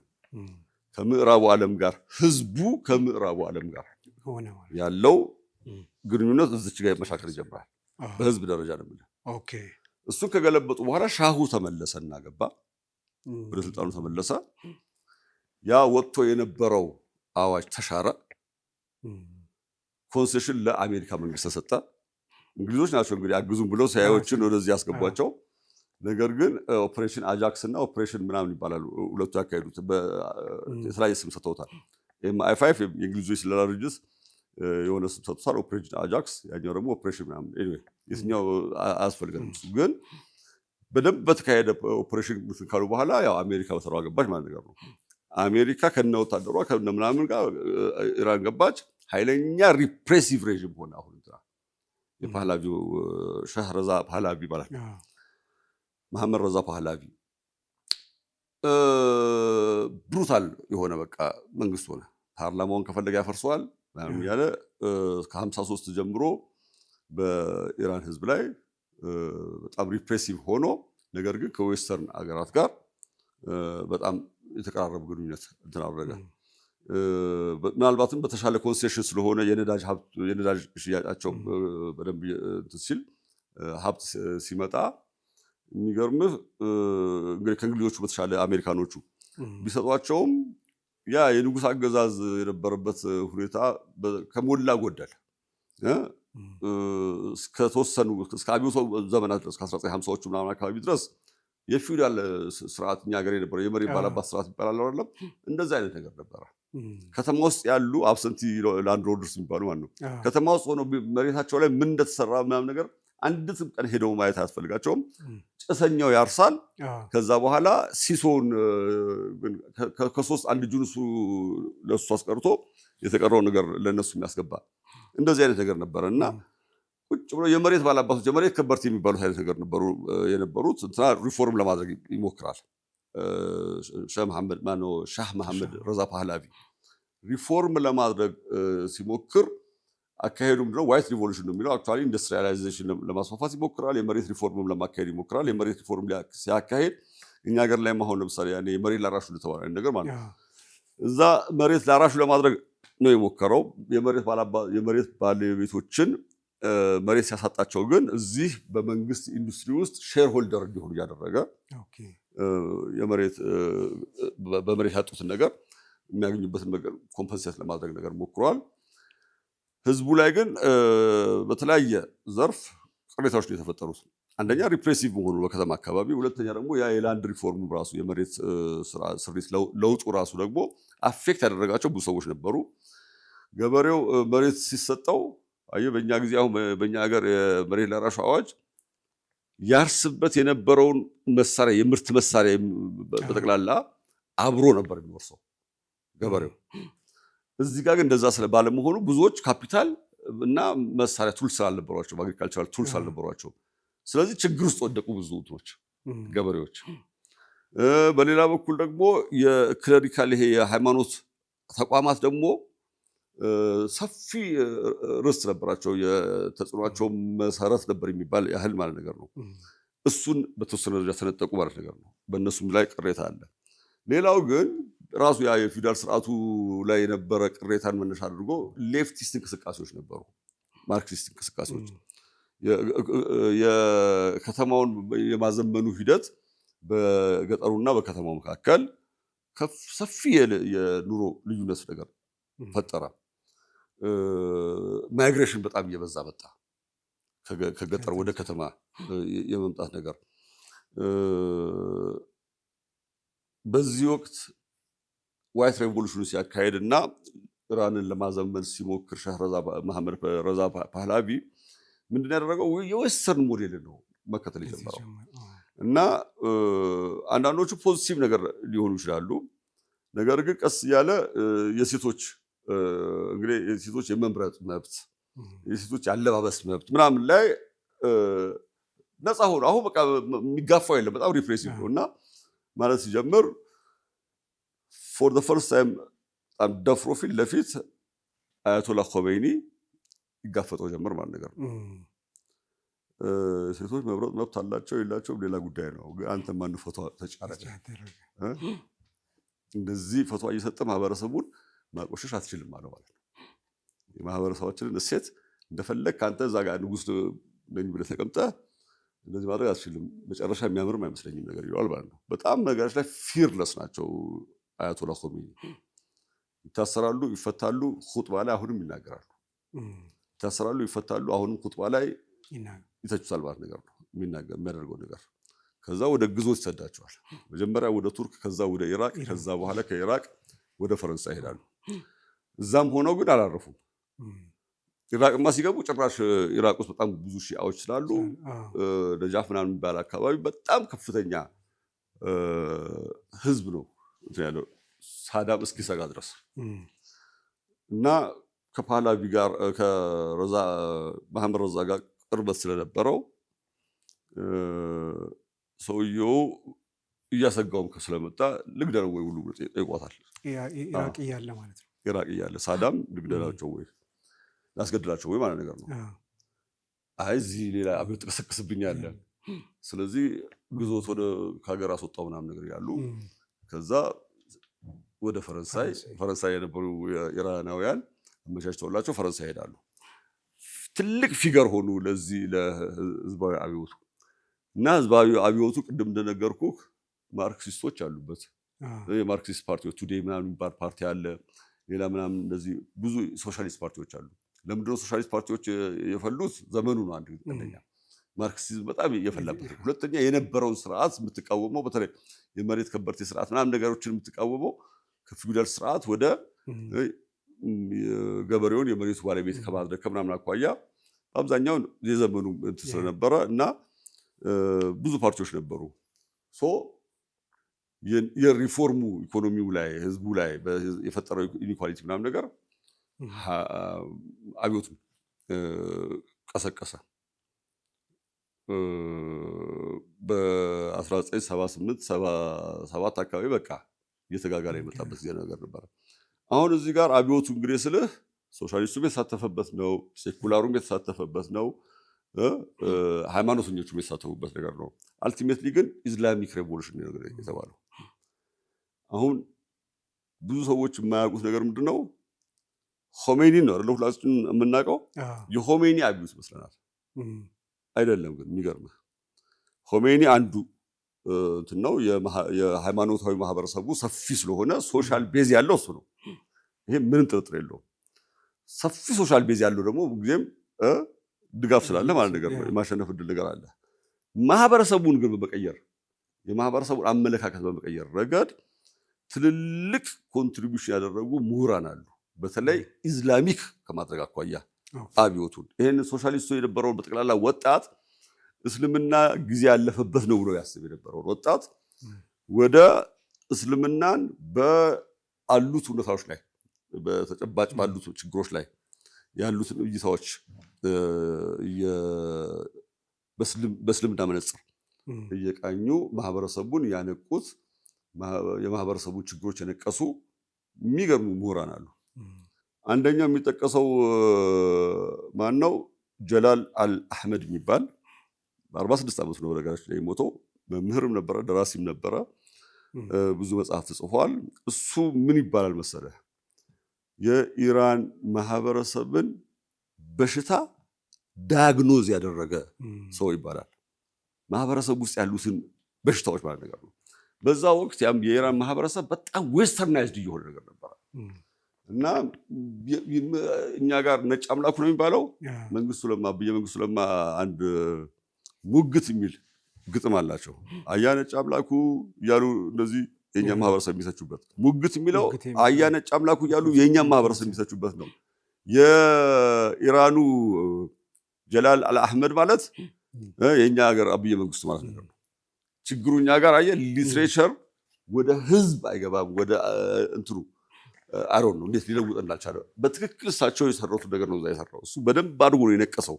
ከምዕራቡ ዓለም ጋር ህዝቡ ከምዕራቡ ዓለም ጋር ያለው ግንኙነት እዚች ጋር መሻከር ይጀምራል። በህዝብ ደረጃ ነው የሚለው። እሱን ከገለበጡ በኋላ ሻሁ ተመለሰና ገባ፣ ወደ ስልጣኑ ተመለሰ። ያ ወጥቶ የነበረው አዋጅ ተሻረ። ኮንሴሽን ለአሜሪካ መንግስት ተሰጠ። እንግሊዞች ናቸው እንግዲህ አግዙም ብለው ሲያዮችን ወደዚህ ያስገቧቸው። ነገር ግን ኦፕሬሽን አጃክስ እና ኦፕሬሽን ምናምን ይባላሉ ሁለቱ ያካሄዱት። የተለያየ ስም ሰጥተውታል። MI5 የእንግሊዞች ስለላ ድርጅት የሆነ ስም ሰጥተውታል። ኦፕሬሽን አጃክስ፣ ያኛው ደግሞ ኦፕሬሽን ምናምን። ኤኒዌይ የትኛው አያስፈልገንም። ግን በደንብ በተካሄደ ኦፕሬሽን ካሉ በኋላ ያው አሜሪካ በተራዋ ገባች ማለት ነገር ነው። አሜሪካ ከነ ወታደሯ ከነ ምናምን ጋር ኢራን ገባች። ኃይለኛ ሪፕሬሲቭ ሬጅም ሆነ። አሁን የፓህላቪው ሻህ ረዛ ፓህላቪ ማለት ነው። መሐመድ ረዛ ፓህላቪ ብሩታል የሆነ በቃ መንግስት ሆነ። ፓርላማውን ከፈለገ ያፈርሰዋል ምናምን ያለ ከ53 ጀምሮ በኢራን ህዝብ ላይ በጣም ሪፕሬሲቭ ሆኖ ነገር ግን ከዌስተርን አገራት ጋር በጣም የተቀራረበ ግንኙነት እንትን አደረገ። ምናልባትም በተሻለ ኮንሴሽን ስለሆነ የነዳጅ ሽያጫቸው በደንብ እንትን ሲል ሀብት ሲመጣ የሚገርምህ እንግዲህ ከእንግሊዞቹ በተሻለ አሜሪካኖቹ ቢሰጧቸውም ያ የንጉሥ አገዛዝ የነበረበት ሁኔታ ከሞላ ጎደል እስከተወሰኑ እስከ አብዮቱ ዘመናት ድረስ ከ1950ዎቹ ምናምን አካባቢ ድረስ የፊውዳል ስርዓት እኛ ሀገር የነበረው የመሬት ባላባት ስርዓት ይባላል አይደለም? እንደዛ አይነት ነገር ነበረ። ከተማ ውስጥ ያሉ አብሰንቲ ላንድሎርድስ የሚባሉ ማለት ነው። ከተማ ውስጥ ሆነው መሬታቸው ላይ ምን እንደተሰራ ምናምን ነገር አንዲትም ቀን ሄደው ማየት አያስፈልጋቸውም። ጭሰኛው ያርሳል። ከዛ በኋላ ሲሶን ከሶስት አንድ እጁን እሱ ለሱ አስቀርቶ የተቀረው ነገር ለነሱ የሚያስገባ እንደዚህ አይነት ነገር ነበረ እና ቁጭ ብሎ የመሬት ባላባቶች የመሬት ከበርቴ የሚባሉት አይነት ነገር ነበሩ የነበሩት። እንትና ሪፎርም ለማድረግ ይሞክራል ሻህ መሐመድ ረዛ ፓህላቪ ሪፎርም ለማድረግ ሲሞክር አካሄዱ ምንድነው? ዋይት ሪቮሉሽን ነው የሚለው። አክቹዋሊ ኢንዱስትሪያላይዜሽን ለማስፋፋት ይሞክራል። የመሬት ሪፎርምም ለማካሄድ ይሞክራል። የመሬት ሪፎርም ሲያካሄድ እኛ ሀገር ላይ ማሆን ለምሳሌ ያኔ የመሬት ላራሹ ለተባለ ነገር ማለት ነው። እዛ መሬት ላራሹ ለማድረግ ነው የሞከረው። የመሬት ባለቤቶችን መሬት ሲያሳጣቸው ግን እዚህ በመንግስት ኢንዱስትሪ ውስጥ ሼር ሆልደር እንዲሆኑ እያደረገ በመሬት ያጡትን ነገር የሚያገኙበትን ነገር ኮምፐንሴት ለማድረግ ነገር ሞክሯል። ህዝቡ ላይ ግን በተለያየ ዘርፍ ቅሬታዎች ነው የተፈጠሩት። አንደኛ ሪፕሬሲቭ መሆኑ በከተማ አካባቢ፣ ሁለተኛ ደግሞ ያ የላንድ ሪፎርሙ ራሱ የመሬት ስሪት ለውጡ ራሱ ደግሞ አፌክት ያደረጋቸው ብዙ ሰዎች ነበሩ። ገበሬው መሬት ሲሰጠው አየህ በእኛ ጊዜ አሁን በእኛ ሀገር የመሬት ላራሹ አዋጅ ያርስበት የነበረውን መሳሪያ የምርት መሳሪያ በጠቅላላ አብሮ ነበር የሚወርሰው ገበሬው። እዚህ ጋር ግን እንደዛ ባለመሆኑ ብዙዎች ካፒታል እና መሳሪያ ቱልስ አልነበሯቸው፣ አግሪካልቸራል ቱልስ አልነበሯቸው። ስለዚህ ችግር ውስጥ ወደቁ ብዙ እንትኖች ገበሬዎች። በሌላ በኩል ደግሞ የክለሪካል ይሄ የሃይማኖት ተቋማት ደግሞ ሰፊ ርስት ነበራቸው። የተጽዕኗቸው መሰረት ነበር የሚባል ያህል ማለት ነገር ነው። እሱን በተወሰነ ደረጃ ተነጠቁ ማለት ነገር ነው። በእነሱም ላይ ቅሬታ አለ። ሌላው ግን ራሱ ያ የፊውዳል ስርዓቱ ላይ የነበረ ቅሬታን መነሻ አድርጎ ሌፍቲስት እንቅስቃሴዎች ነበሩ፣ ማርክሲስት እንቅስቃሴዎች። የከተማውን የማዘመኑ ሂደት በገጠሩና በከተማው መካከል ሰፊ የኑሮ ልዩነት ነገር ፈጠረ። ማይግሬሽን በጣም እየበዛ መጣ። ከገጠር ወደ ከተማ የመምጣት ነገር። በዚህ ወቅት ዋይት ሬቮሉሽኑ ሲያካሄድ እና ኢራንን ለማዘመን ሲሞክር ሻህ መሐመድ ረዛ ፓህላቪ ምንድን ያደረገው የዌስተርን ሞዴል ነው መከተል የጀመረው እና አንዳንዶቹ ፖዚቲቭ ነገር ሊሆኑ ይችላሉ። ነገር ግን ቀስ እያለ የሴቶች እንግዲህ የሴቶች የመምረጥ መብት፣ የሴቶች ያለባበስ መብት ምናምን ላይ ነፃ ሆኖ አሁን በቃ የሚጋፋው የለም። በጣም ሪፕሬሲቭ ነው እና ማለት ሲጀምር ፎር ዘ ፈርስት ታይም በጣም ደፍሮ ፊት ለፊት አያቶላ ኮሜኒ ይጋፈጠው ጀመር ማለት ነገር ነው። ሴቶች መምረጥ መብት አላቸው የላቸውም ሌላ ጉዳይ ነው። ግን አንተ ማን ፎቶ ተጫረጨ እንደዚህ ፎቶ እየሰጠ ማህበረሰቡን ማቆሸሽ አትችልም ማለት ነው። የማህበረሰባችንን እሴት እንደፈለግ አንተ እዛ ጋር ንጉስ ነኝ ብለህ ተቀምጠህ እንደዚህ ማድረግ አትችልም። መጨረሻ የሚያምርም አይመስለኝም ነገር ይለዋል ማለት ነው። በጣም ነገሮች ላይ ፊርለስ ናቸው አያቶላ ኮሜኒ። ይታሰራሉ፣ ይፈታሉ፣ ኹጥባ ላይ አሁንም ይናገራሉ። ይታሰራሉ፣ ይፈታሉ፣ አሁንም ኹጥባ ላይ ይተቹታል ማለት ነገር ነው የሚያደርገው ነገር። ከዛ ወደ ግዞት ይሰዳቸዋል። መጀመሪያ ወደ ቱርክ፣ ከዛ ወደ ኢራቅ፣ ከዛ በኋላ ከኢራቅ ወደ ፈረንሳይ ይሄዳሉ። እዛም ሆነው ግን አላረፉም። ኢራቅማ ሲገቡ ጭራሽ ኢራቅ ውስጥ በጣም ብዙ ሺዓዎች ስላሉ ነጃፍ ምናምን የሚባል አካባቢ በጣም ከፍተኛ ህዝብ ነው ያለው ሳዳም እስኪሰጋ ድረስ እና ከፓህላቪ ጋር መሐመድ ረዛ ጋር ቅርበት ስለነበረው ሰውየው እያሰጋውም ስለመጣ ልግደለው ወይ ሁሉ ጠይቋታል። ኢራቅ እያለ ማለት ነው። ኢራቅ እያለ ሳዳም ልግደላቸው ወይ ላስገድላቸው ወይ ማለት ነገር ነው። አይ እዚህ ሌላ አብዮት ተቀሰቅስብኛለህ፣ ስለዚህ ግዞት ወደ ከሀገር አስወጣው ምናምን ነገር ያሉ ከዛ ወደ ፈረንሳይ የነበሩ ኢራናውያን አመቻችተውላቸው ፈረንሳይ ሄዳሉ። ትልቅ ፊገር ሆኑ ለዚህ ለህዝባዊ አብዮቱ እና ህዝባዊ አብዮቱ ቅድም እንደነገርኩ ማርክሲስቶች አሉበት። የማርክሲስት ፓርቲዎች ቱዴይ ምናምን የሚባል ፓርቲ አለ። ሌላ ምናምን እንደዚህ ብዙ ሶሻሊስት ፓርቲዎች አሉ። ለምንድነው ሶሻሊስት ፓርቲዎች የፈሉት? ዘመኑ ነው። አንደኛ ማርክሲዝም በጣም የፈላበት፣ ሁለተኛ የነበረውን ስርዓት የምትቃወመው በተለይ የመሬት ከበርቴ ስርዓት ምናምን ነገሮችን የምትቃወመው ከፊውዳል ስርዓት ወደ ገበሬውን የመሬቱ ባለቤት ከማድረግ ከምናምን አኳያ አብዛኛው የዘመኑ እንትን ስለነበረ እና ብዙ ፓርቲዎች ነበሩ። የሪፎርሙ ኢኮኖሚው ላይ ህዝቡ ላይ የፈጠረው ኢኒኳሊቲ ምናምን ነገር አብዮቱን ቀሰቀሰ። በ1978 77 አካባቢ በቃ እየተጋጋለ የመጣበት ጊዜ ነገር ነበር። አሁን እዚህ ጋር አብዮቱ እንግዲህ ስልህ ሶሻሊስቱም የተሳተፈበት ነው፣ ሴኩላሩም የተሳተፈበት ነው፣ ሃይማኖተኞቹም የተሳተፉበት ነገር ነው። አልቲሜትሊ ግን ኢስላሚክ ሬቮሉሽን ነው የተባለው። አሁን ብዙ ሰዎች የማያውቁት ነገር ምንድነው? ሆሜኒ ነው አይደል? ሁላችን የምናውቀው የሆሜኒ አብዮት ይመስለናል። አይደለም። ግን የሚገርምህ ሆሜኒ አንዱ እንትን ነው የሃይማኖታዊ ማህበረሰቡ ሰፊ ስለሆነ ሶሻል ቤዝ ያለው እሱ ነው። ይሄ ምንም ጥርጥር የለውም። ሰፊ ሶሻል ቤዝ ያለው ደግሞ ጊዜም ድጋፍ ስላለ ማለት ነገር ነው፣ የማሸነፍ እድል ነገር አለ። ማህበረሰቡን ግን በመቀየር የማህበረሰቡን አመለካከት በመቀየር ረገድ ትልልቅ ኮንትሪቢዩሽን ያደረጉ ምሁራን አሉ። በተለይ ኢስላሚክ ከማድረግ አኳያ አብዮቱን ይሄን ሶሻሊስቱ የነበረውን በጠቅላላ ወጣት እስልምና ጊዜ ያለፈበት ነው ብሎ ያስብ የነበረውን ወጣት ወደ እስልምናን በአሉት ሁኔታዎች ላይ በተጨባጭ ባሉት ችግሮች ላይ ያሉትን እይታዎች በእስልምና መነጽር እየቃኙ ማህበረሰቡን ያነቁት የማህበረሰቡ ችግሮች የነቀሱ የሚገርሙ ምሁራን አሉ። አንደኛው የሚጠቀሰው ማን ነው? ጀላል አልአህመድ የሚባል በ46 ዓመቱ ነው በነገራችን ላይ የሞተው። መምህርም ነበረ፣ ደራሲም ነበረ፣ ብዙ መጽሐፍ ጽፏል። እሱ ምን ይባላል መሰለህ? የኢራን ማህበረሰብን በሽታ ዳያግኖዝ ያደረገ ሰው ይባላል። ማህበረሰብ ውስጥ ያሉትን በሽታዎች ማለት ነገር ነው። በዛ ወቅት ያም የኢራን ማህበረሰብ በጣም ዌስተርናይዝድ እየሆነ ነገር ነበረ እና እኛ ጋር ነጭ አምላኩ ነው የሚባለው። መንግስቱ ለማ አንድ ሙግት የሚል ግጥም አላቸው። አያ ነጭ አምላኩ እያሉ እንደዚህ የኛ ማህበረሰብ የሚሰቹበት ሙግት የሚለው አያ ነጭ አምላኩ እያሉ የኛ ማህበረሰብ የሚሰቹበት ነው። የኢራኑ ጀላል አልአህመድ ማለት የኛ ሀገር አብይ መንግስቱ ማለት ነው። ችግሩ እኛ ጋር አየ ሊትሬቸር ወደ ህዝብ አይገባም። ወደ እንትሩ አሮን ነው እንዴት ሊለውጥ እንዳልቻለ በትክክል እሳቸው የሰሩት ነገር ነው። እዛ የሰራው እሱ በደንብ አድርጎ ነው የነቀሰው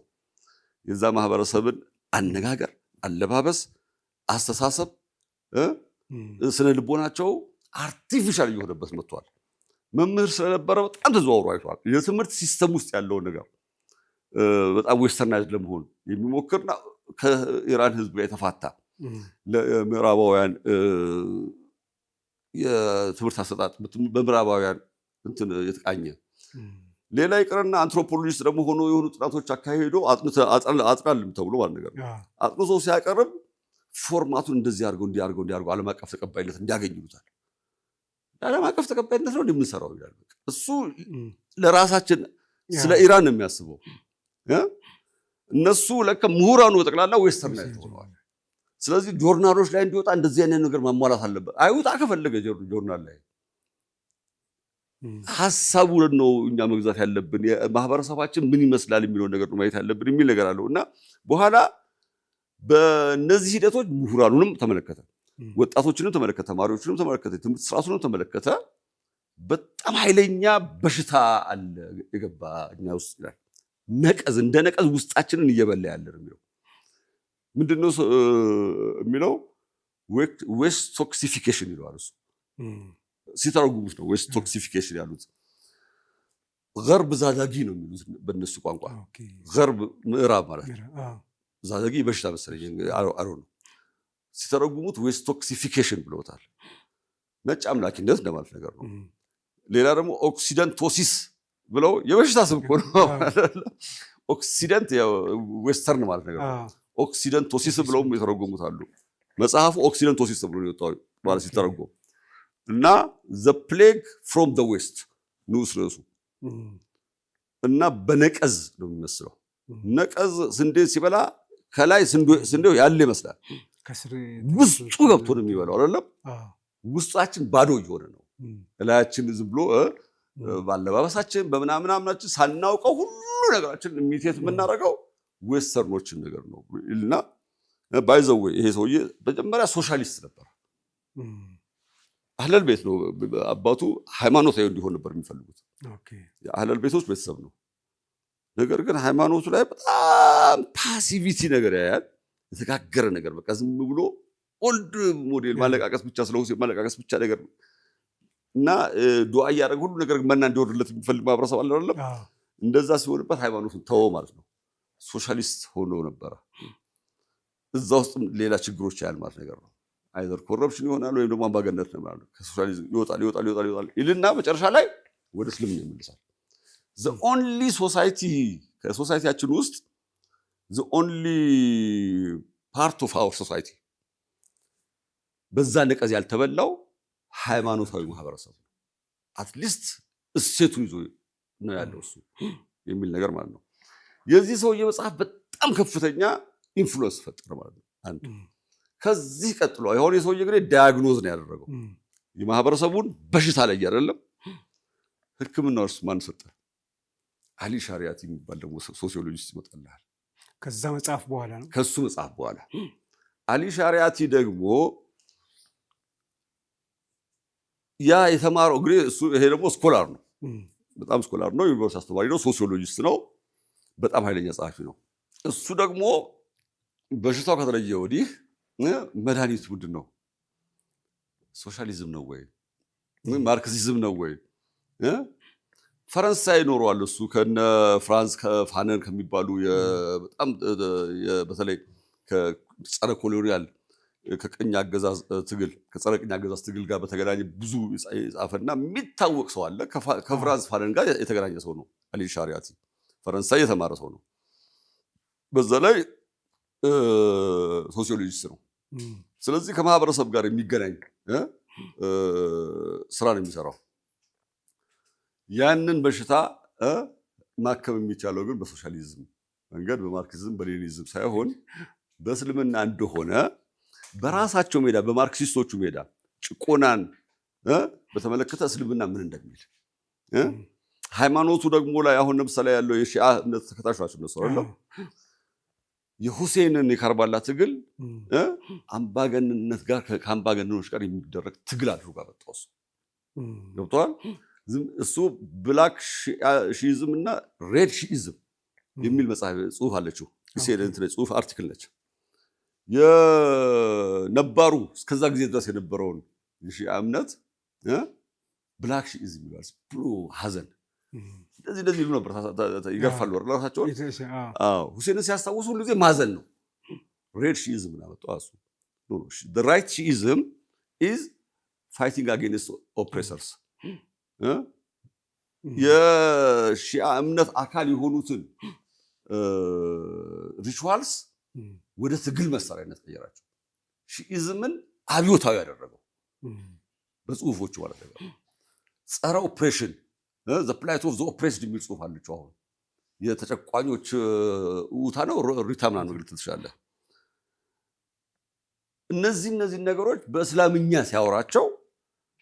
የዛ ማህበረሰብን አነጋገር፣ አለባበስ፣ አስተሳሰብ፣ ስነ ልቦናቸው አርቲፊሻል እየሆነበት መጥቷል። መምህር ስለነበረ በጣም ተዘዋውሮ አይቷል። የትምህርት ሲስተም ውስጥ ያለውን ነገር በጣም ዌስተርናይዝድ ለመሆን የሚሞክርና ከኢራን ህዝብ ጋር የተፋታ ለምዕራባውያን የትምህርት አሰጣጥ በምዕራባውያን እንትን የተቃኘ ሌላ ይቅርና አንትሮፖሎጂስት ደግሞ ሆኖ የሆኑ ጥናቶች አካሄዶ አጥናልም ተብሎ ማለት ነገር ነው። አጥንቶ ሲያቀርብ ፎርማቱን እንደዚህ አድርገው ዓለም አቀፍ ተቀባይነት እንዲያገኝ ይሉታል። ዓለም አቀፍ ተቀባይነት ነው እንደምንሰራው ይላል። እሱ ለራሳችን ስለ ኢራን ነው የሚያስበው። እነሱ ለካ ምሁራኑ ጠቅላላ ዌስተርናይዝ ሆነዋል። ስለዚህ ጆርናሎች ላይ እንዲወጣ እንደዚህ አይነት ነገር ማሟላት አለበት። አይውጣ ከፈለገ ጆርናል ላይ ሐሳቡን ነው እኛ መግዛት ያለብን ማህበረሰባችን ምን ይመስላል የሚለው ነገር ነው ማየት ያለብን የሚል ነገር አለውና በኋላ በእነዚህ ሂደቶች ምሁራኑንም ተመለከተ ወጣቶችንም ተመለከተ ተማሪዎችንም ተመለከተ ትምህርት ስርዓቱንም ተመለከተ በጣም ኃይለኛ በሽታ አለ የገባ እኛ ውስጥ ይላል ነቀዝ እንደ ነቀዝ ውስጣችንን እየበላ ያለ ነው የሚለው ምንድነው የሚለው ዌስት ቶክሲፊኬሽን ይለዋል እሱ ሲተረጉሙት ነው ዌስት ቶክሲፊኬሽን ያሉት ገርብ ዛዛጊ ነው የሚሉት በእነሱ ቋንቋ ገርብ ምዕራብ ማለት ነው ዛዛጊ በሽታ መሰለኝ አሮ ነው ሲተረጉሙት ዌስት ቶክሲፊኬሽን ብለውታል ነጭ አምላኪነት እንደማለት ነገር ነው ሌላ ደግሞ ኦክሲደንቶሲስ ብለው የበሽታ ስም እኮ ነው ኦክሲደንት ያው ዌስተርን ማለት ነገር ነው ኦክሲደንቶሲስ ብለውም የተረጎሙት አሉ መጽሐፉ ኦክሲደንቶሲስ ተብሎ ነው የወጣው ማለት ሲተረጎም እና the plague from the west ንዑስ ርዕሱ እና በነቀዝ ነው የሚመስለው ነቀዝ ስንዴ ሲበላ ከላይ ስንዴው ያለ ይመስላል ውስጡ ገብቶ ነው የሚበላው አይደለም ውስጣችን ባዶ እየሆነ ነው እላያችን ዝም ብሎ ባለባበሳችን በምናምናችን ሳናውቀው ሁሉ ነገራችን ኢሚቴት የምናደርገው ዌስተርኖችን ነገር ነው እና ባይዘው ይሄ ሰውዬ መጀመሪያ ሶሻሊስት ነበር አህለል ቤት ነው አባቱ ሃይማኖታዊ እንዲሆን ነበር የሚፈልጉት የአህለል ቤቶች ቤተሰብ ነው ነገር ግን ሃይማኖቱ ላይ በጣም ፓሲቪቲ ነገር ያያል የተጋገረ ነገር በቃ ዝም ብሎ ኦልድ ሞዴል ማለቃቀስ ብቻ ስለሆነ ማለቃቀስ ብቻ ነገር እና ዱዓ ያደረገ ሁሉ ነገር መና እንዲወርድለት የሚፈልግ ማህበረሰብ አለ አይደል እንደዛ ሲሆንበት ሃይማኖቱን ተወ ማለት ነው ሶሻሊስት ሆኖ ነበር እዛ ውስጥ ሌላ ችግሮች ያያል ማለት ነገር ነው አይደር ኮረፕሽን ይሆናል ወይም ደግሞ አምባገነንነት ነው ማለት ከሶሻሊዝም ይወጣል ይልና መጨረሻ ላይ ወደ እስልምና ይመለሳል the only society ከሶሳይቲያችን ውስጥ the only part of our society በዛ ነቀዝ ያልተበላው ሃይማኖታዊ ማህበረሰብ አትሊስት እሴቱ ይዞ ነው ያለው እሱ የሚል ነገር ማለት ነው የዚህ ሰውዬ መጽሐፍ በጣም ከፍተኛ ኢንፍሉዌንስ ፈጠረ ማለት ነው አንድ ከዚህ ቀጥሎ የሆነ ሰውዬ ግን ዳያግኖዝ ነው ያደረገው የማህበረሰቡን በሽታ ላይ አይደለም ህክምናው እርሱ ማን ሰጠ አሊ ሻሪያቲ የሚባል ደግሞ ሶሲዮሎጂስት ይመጣልሃል ከዛ መጽሐፍ በኋላ ነው ከሱ መጽሐፍ በኋላ አሊ ሻሪያቲ ደግሞ ያ የተማረው እንግዲህ እሱ ይሄ ደግሞ ስኮላር ነው በጣም ስኮላር ነው ዩኒቨርሲቲ አስተማሪ ነው ሶሲዮሎጂስት ነው በጣም ኃይለኛ ጸሐፊ ነው እሱ ደግሞ በሽታው ከተለየ ወዲህ መድኃኒቱ ምንድን ነው ሶሻሊዝም ነው ወይ ማርክሲዝም ነው ወይ ፈረንሳይ ኖሯል እሱ ከነ ፍራንስ ከፋነን ከሚባሉ በጣም በተለይ ከጸረ ኮሎኒያል ከቀኝ አገዛዝ ትግል ከጸረ ቀኝ አገዛዝ ትግል ጋር በተገናኘ ብዙ ጻፈና የሚታወቅ ሰው አለ ከፍራንስ ፋነን ጋር የተገናኘ ሰው ነው አሊ ሻሪያቲ ፈረንሳይ የተማረ ሰው ነው በዛ ላይ ሶሲዮሎጂስት ነው ስለዚህ ከማህበረሰብ ጋር የሚገናኝ ስራ ነው የሚሰራው ያንን በሽታ ማከም የሚቻለው ግን በሶሻሊዝም መንገድ በማርክሲዝም በሌኒኒዝም ሳይሆን በእስልምና እንደሆነ በራሳቸው ሜዳ በማርክሲስቶቹ ሜዳ ጭቆናን በተመለከተ እስልምና ምን እንደሚል ሃይማኖቱ ደግሞ ላይ አሁን ለምሳሌ ያለው የሺዓ እምነት ተከታዮች ናቸው አይደል የሁሴንን የካርባላ ትግል አምባገነንነት ጋር ከአምባገነኖች ጋር የሚደረግ ትግል አድርጎ አመጣው እሱ ገብቷል እሱ ብላክ ሺኢዝም እና ሬድ ሺኢዝም የሚል መጽሐፍ ጽሁፍ አለችው እሴደንት ላይ ጽሁፍ አርቲክል ነች የነባሩ እስከዛ ጊዜ ድረስ የነበረውን የሺዓ እምነት ብላክ ሺኢዝም ይላል ብሎ ሐዘን እንደዚህ ይሉ ነበር ይገፋሉ ወርላታቸው ሁሴንን ሲያስታውሱ ሁሉ ጊዜ ማዘን ነው ሬድ ሺኢዝም አመጣው እሱ the right shiism is fighting against oppressors የሺዓ እምነት አካል የሆኑትን ሪቹዋልስ ወደ ትግል መሳሪያነት ቀየራቸው ሺኢዝምን አብዮታዊ ያደረገው በጽሁፎቹ ማለት ነው ጸረ ኦፕሬሽን the plight of the oppressed የሚል ጽሁፍ አለችው አሁን የተጨቋኞች ውታ ነው ሪታምና ነው ግልጥ ተሻለ እነዚህ ነገሮች በእስላምኛ ሲያወራቸው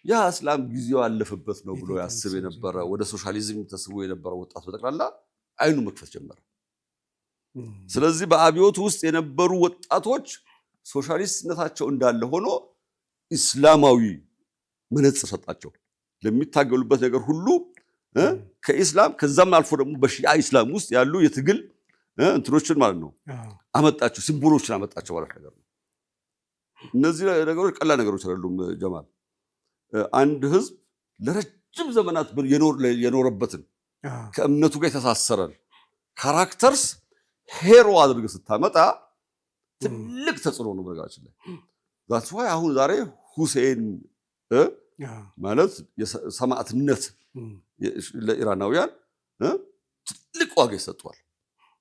ያ እስላም ጊዜው አለፈበት ነው ብሎ ያስብ የነበረ ወደ ሶሻሊዝም ተስቦ የነበረ ወጣት በጠቅላላ አይኑ መክፈት ጀመረ። ስለዚህ በአብዮት ውስጥ የነበሩ ወጣቶች ሶሻሊስትነታቸው እንዳለ ሆኖ እስላማዊ መነጽር ሰጣቸው ለሚታገሉበት ነገር ሁሉ ከኢስላም ከዛም አልፎ ደግሞ በሺዓ ኢስላም ውስጥ ያሉ የትግል እንትኖችን ማለት ነው አመጣቸው ሲምቦሎችን አመጣቸው ማለት ነገር ነው። እነዚህ ነገሮች ቀላል ነገሮች አይደሉም ጀማል። አንድ ህዝብ ለረጅም ዘመናት የኖረበትን ከእምነቱ ጋር የተሳሰረን ካራክተርስ ሄሮ አድርገህ ስታመጣ ትልቅ ተጽዕኖ ነው በነገራችን ላይ። that's why አሁን ዛሬ ሁሴን ማለት የሰማዕትነት ለኢራናውያን ትልቅ ዋጋ ይሰጣል።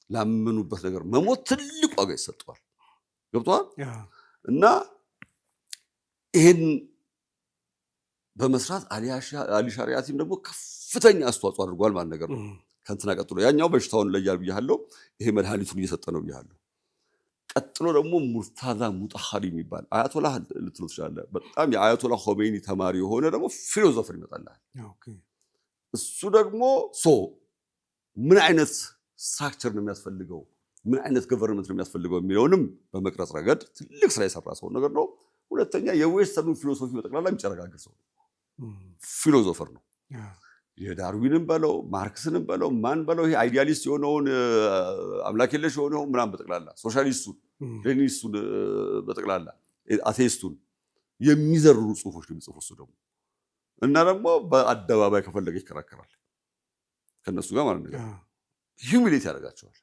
ላመኑበት ነገር መሞት ትልቅ ዋጋ ይሰጣል። ገብቷል? እና ይሄን በመስራት አሊ ሻሪዓቲም ደግሞ ከፍተኛ አስተዋጽኦ አድርጓል ማለት ነገር ነው። ከንትና ቀጥሎ ያኛው በሽታውን ለያል ብያለሁ፣ ይሄ መድኃኒቱን እየሰጠ ነው ብያለሁ። ቀጥሎ ደግሞ ሙርታዛ ሙጣሃሪ የሚባል አያቶላህ ልትሉት ይችላል። በጣም የአያቶላህ ኾሜኒ ተማሪ የሆነ ደግሞ ፊሎሶፈር ይመጣልሃል። እሱ ደግሞ ምን አይነት ስትራክቸር ነው የሚያስፈልገው፣ ምን አይነት ገቨርንመንት ነው የሚያስፈልገው የሚለውንም በመቅረጽ ረገድ ትልቅ ስራ የሰራ ሰው ነገር ነው። ሁለተኛ የዌስተርኑ ፊሎሶፊ በጠቅላላ የሚጨረጋግር ሰው ፊሎሶፈር ነው። የዳርዊንን በለው ማርክስንም በለው ማን በለው ይሄ አይዲያሊስት የሆነውን አምላክ የለሽ የሆነው ምናምን በጠቅላላ ሶሻሊስቱን፣ ሌኒኒስቱን በጠቅላላ አቴይስቱን የሚዘርሩ ጽሁፎች ነው የሚጽፉ እሱ ደግሞ እና ደግሞ በአደባባይ ከፈለገ ይከራከራል ከነሱ ጋር ማለት ነው። ሂዩሚሌት ያደርጋቸዋል።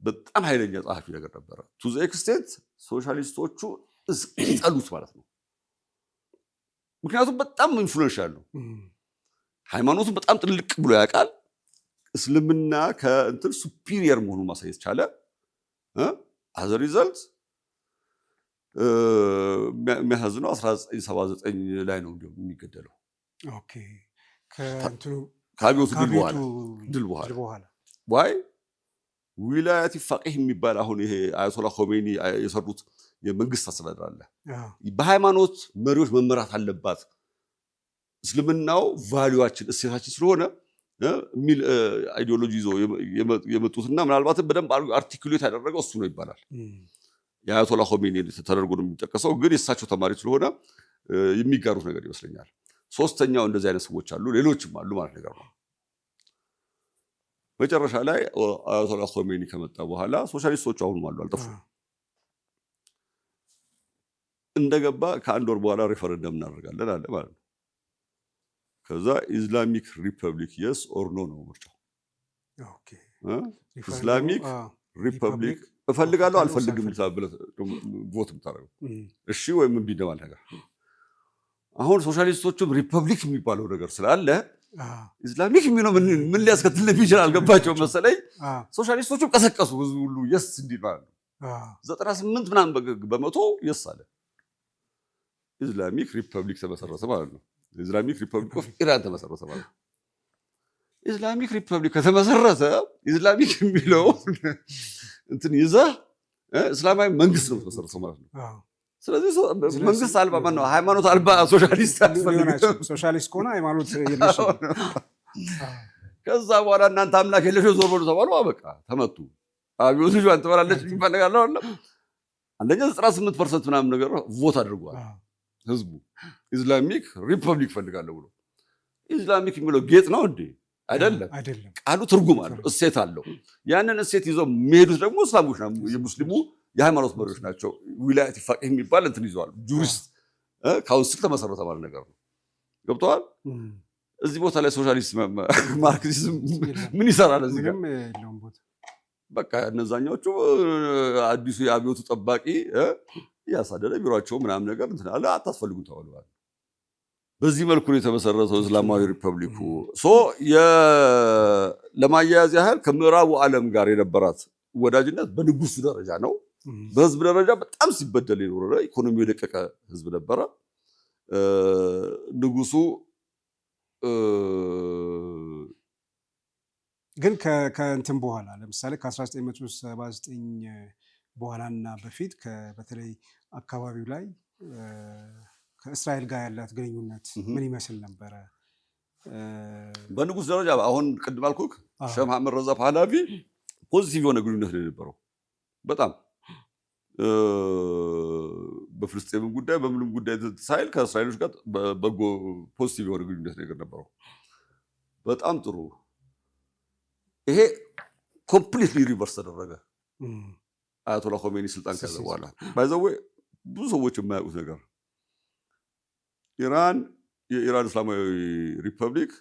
በጣም ኃይለኛ ጸሐፊ ነገር ነበረ። ቱ ዘ ኤክስቴንት ሶሻሊስቶቹ እስኪጠሉት ማለት ነው። ምክንያቱም በጣም ኢንፍሉዌንሻል ነው። ሃይማኖቱን በጣም ጥልቅ ብሎ ያውቃል። እስልምና ከእንትን ሱፒሪየር መሆኑን ማሳየት ቻለ። አዘ ሪዘልት የሚያሳዝነው 1979 ላይ ነው እንዲሁም የሚገደለው። ከአብዮቱ ድል በኋላ ዋይ ዊላያት ፋቂህ የሚባል አሁን ይሄ አያቶላ ኾሜኒ የሰሩት የመንግስት አስተዳደር አለ። በሃይማኖት መሪዎች መመራት አለባት፣ እስልምናው ቫልዩዋችን እሴታችን ስለሆነ የሚል አይዲዮሎጂ ይዞ የመጡትና ምናልባትም በደንብ አርቲኩሌት ያደረገው እሱ ነው ይባላል። የአያቶላ ኾሜኒ ተደርጎ ነው የሚጠቀሰው፣ ግን የእሳቸው ተማሪ ስለሆነ የሚጋሩት ነገር ይመስለኛል። ሶስተኛው እንደዚህ አይነት ሰዎች አሉ፣ ሌሎችም አሉ ማለት ነገር ነው። መጨረሻ ላይ አያቶላ ኾሜኒ ከመጣ በኋላ ሶሻሊስቶቹ አሁንም አሉ፣ አልጠፉም። እንደገባ ከአንድ ወር በኋላ ሪፈረንደም እናደርጋለን አለ ማለት ነው። ከዛ ኢስላሚክ ሪፐብሊክ የስ ኦር ኖ ነው ምርጫው። ኢስላሚክ ሪፐብሊክ እፈልጋለሁ አልፈልግም ብለህ ቮት የምታደርገው እሺ ወይም እምቢ እንደማለት ነገር። አሁን ሶሻሊስቶቹም ሪፐብሊክ የሚባለው ነገር ስላለ ኢስላሚክ የሚለው ምን ሊያስከትል እንደሚችል አልገባቸውም መሰለኝ። ሶሻሊስቶቹም ቀሰቀሱ ህዝቡ ሁሉ የስ እንዲል ማለት ነው። 98 ምናምን በመቶ የስ አለ። ኢስላሚክ ሪፐብሊክ ተመሰረተ ማለት ነው። ኢስላሚክ ሪፐብሊክ ኦፍ ኢራን ተመሰረተ ማለት ነው። ኢስላሚክ ሪፐብሊክ ከተመሰረተ ኢስላሚክ የሚለው እንትን ይዘህ እስላማዊ መንግስት ነው ተመሰረተ ማለት ነው። ስለዚህ መንግስት አልባ ማን ነው? ሃይማኖት አልባ ሶሻሊስት አልፈልግም። ሶሻሊስት ከሆነ ሃይማኖት የለሽ። ከዛ በኋላ እናንተ አምላክ የለሽ ዞር በሉ ተባሉ። በቃ ተመቱ። አብዮቱ ጁን ተበላለች ይፈልጋል አይደል? አንደኛ 98% ምናምን ነገር ቮት አድርጓል ህዝቡ ኢስላሚክ ሪፐብሊክ ፈልጋለሁ ብሎ። ኢስላሚክ የሚለው ጌጥ ነው እንዴ? አይደለም። ቃሉ ትርጉም አለው፣ እሴት አለው። ያንን እሴት ይዘው የሚሄዱት ደግሞ እስላሞች ናቸው፣ የሙስሊሙ የሃይማኖት መሪዎች ናቸው። ዊላያት ፋቂህ የሚባል እንትን ይዘዋል። ጁሪስት ካውንስል ተመሰረተ ማለት ነገር ነው። ገብተዋል። እዚህ ቦታ ላይ ሶሻሊስት ማርክሲዝም ምን ይሰራል እዚህ ጋር? በቃ እነዛኛዎቹ አዲሱ የአብዮቱ ጠባቂ ያሳደደ ቢሮአቸው ምናምን ነገር እንትን አለ፣ አታስፈልጉም ተባሉ። በዚህ መልኩ ነው የተመሰረተው እስላማዊ ሪፐብሊኩ። ለማያያዝ ያህል ከምዕራቡ ዓለም ጋር የነበራት ወዳጅነት በንጉሱ ደረጃ ነው። በህዝብ ደረጃ በጣም ሲበደል የኖረ ኢኮኖሚው የደቀቀ ህዝብ ነበረ። ንጉሱ ግን ከእንትን በኋላ ለምሳሌ ከ1979 በኋላና በፊት በተለይ አካባቢው ላይ ከእስራኤል ጋር ያላት ግንኙነት ምን ይመስል ነበረ? በንጉስ ደረጃ አሁን ቅድም አልኩህ ሼህ መሐመድ ረዛ ፓህላቪ ፖዚቲቭ የሆነ ግንኙነት ነው የነበረው። በጣም በፍልስጤም ጉዳይ በምንም ጉዳይ ሳይል ከእስራኤሎች ጋር በጎ ፖዚቲቭ የሆነ ግንኙነት ነው የነበረው። በጣም ጥሩ። ይሄ ኮምፕሊትሊ ሪቨርስ ተደረገ አያቶላ ኾሜኒ ስልጣን ከያዘ በኋላ። ባይዘዌ ብዙ ሰዎች የማያውቁት ነገር የኢራን እስላማዊ ሪፐብሊክ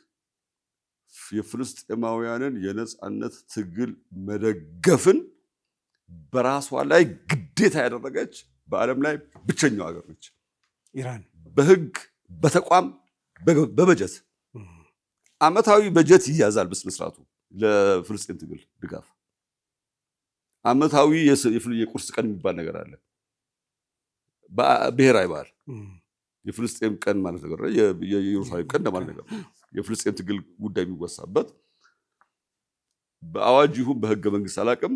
የፍልስጤማውያንን የነፃነት ትግል መደገፍን በራሷ ላይ ግዴታ ያደረገች በዓለም ላይ ብቸኛው ሀገር ነች። ኢራን በህግ በተቋም በበጀት አመታዊ በጀት ይያዛል በስነስርዓቱ ለፍልስጤም ትግል ድጋፍ። አመታዊ የቁርስ ቀን የሚባል ነገር አለ። ብሔራዊ በዓል የፍልስጤም ቀን ማለት ነገር የኢየሩሳሌም ቀን ማለት ነገር የፍልስጤም ትግል ጉዳይ የሚወሳበት በአዋጅ ይሁን በህገ መንግስት አላቅም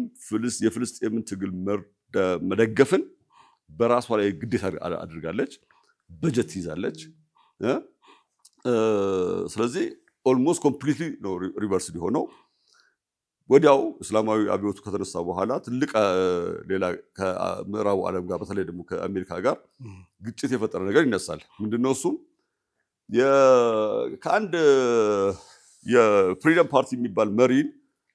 የፍልስጤምን ትግል መደገፍን በራሷ ላይ ግዴታ አድርጋለች። በጀት ይዛለች። ስለዚህ ኦልሞስት ኮምፕሊትሊ ነው ሪቨርስ ሊሆነው። ወዲያው እስላማዊ አብዮቱ ከተነሳ በኋላ ትልቅ ሌላ ከምዕራቡ ዓለም ጋር በተለይ ደግሞ ከአሜሪካ ጋር ግጭት የፈጠረ ነገር ይነሳል። ምንድነው እሱም? ከአንድ የፍሪደም ፓርቲ የሚባል መሪን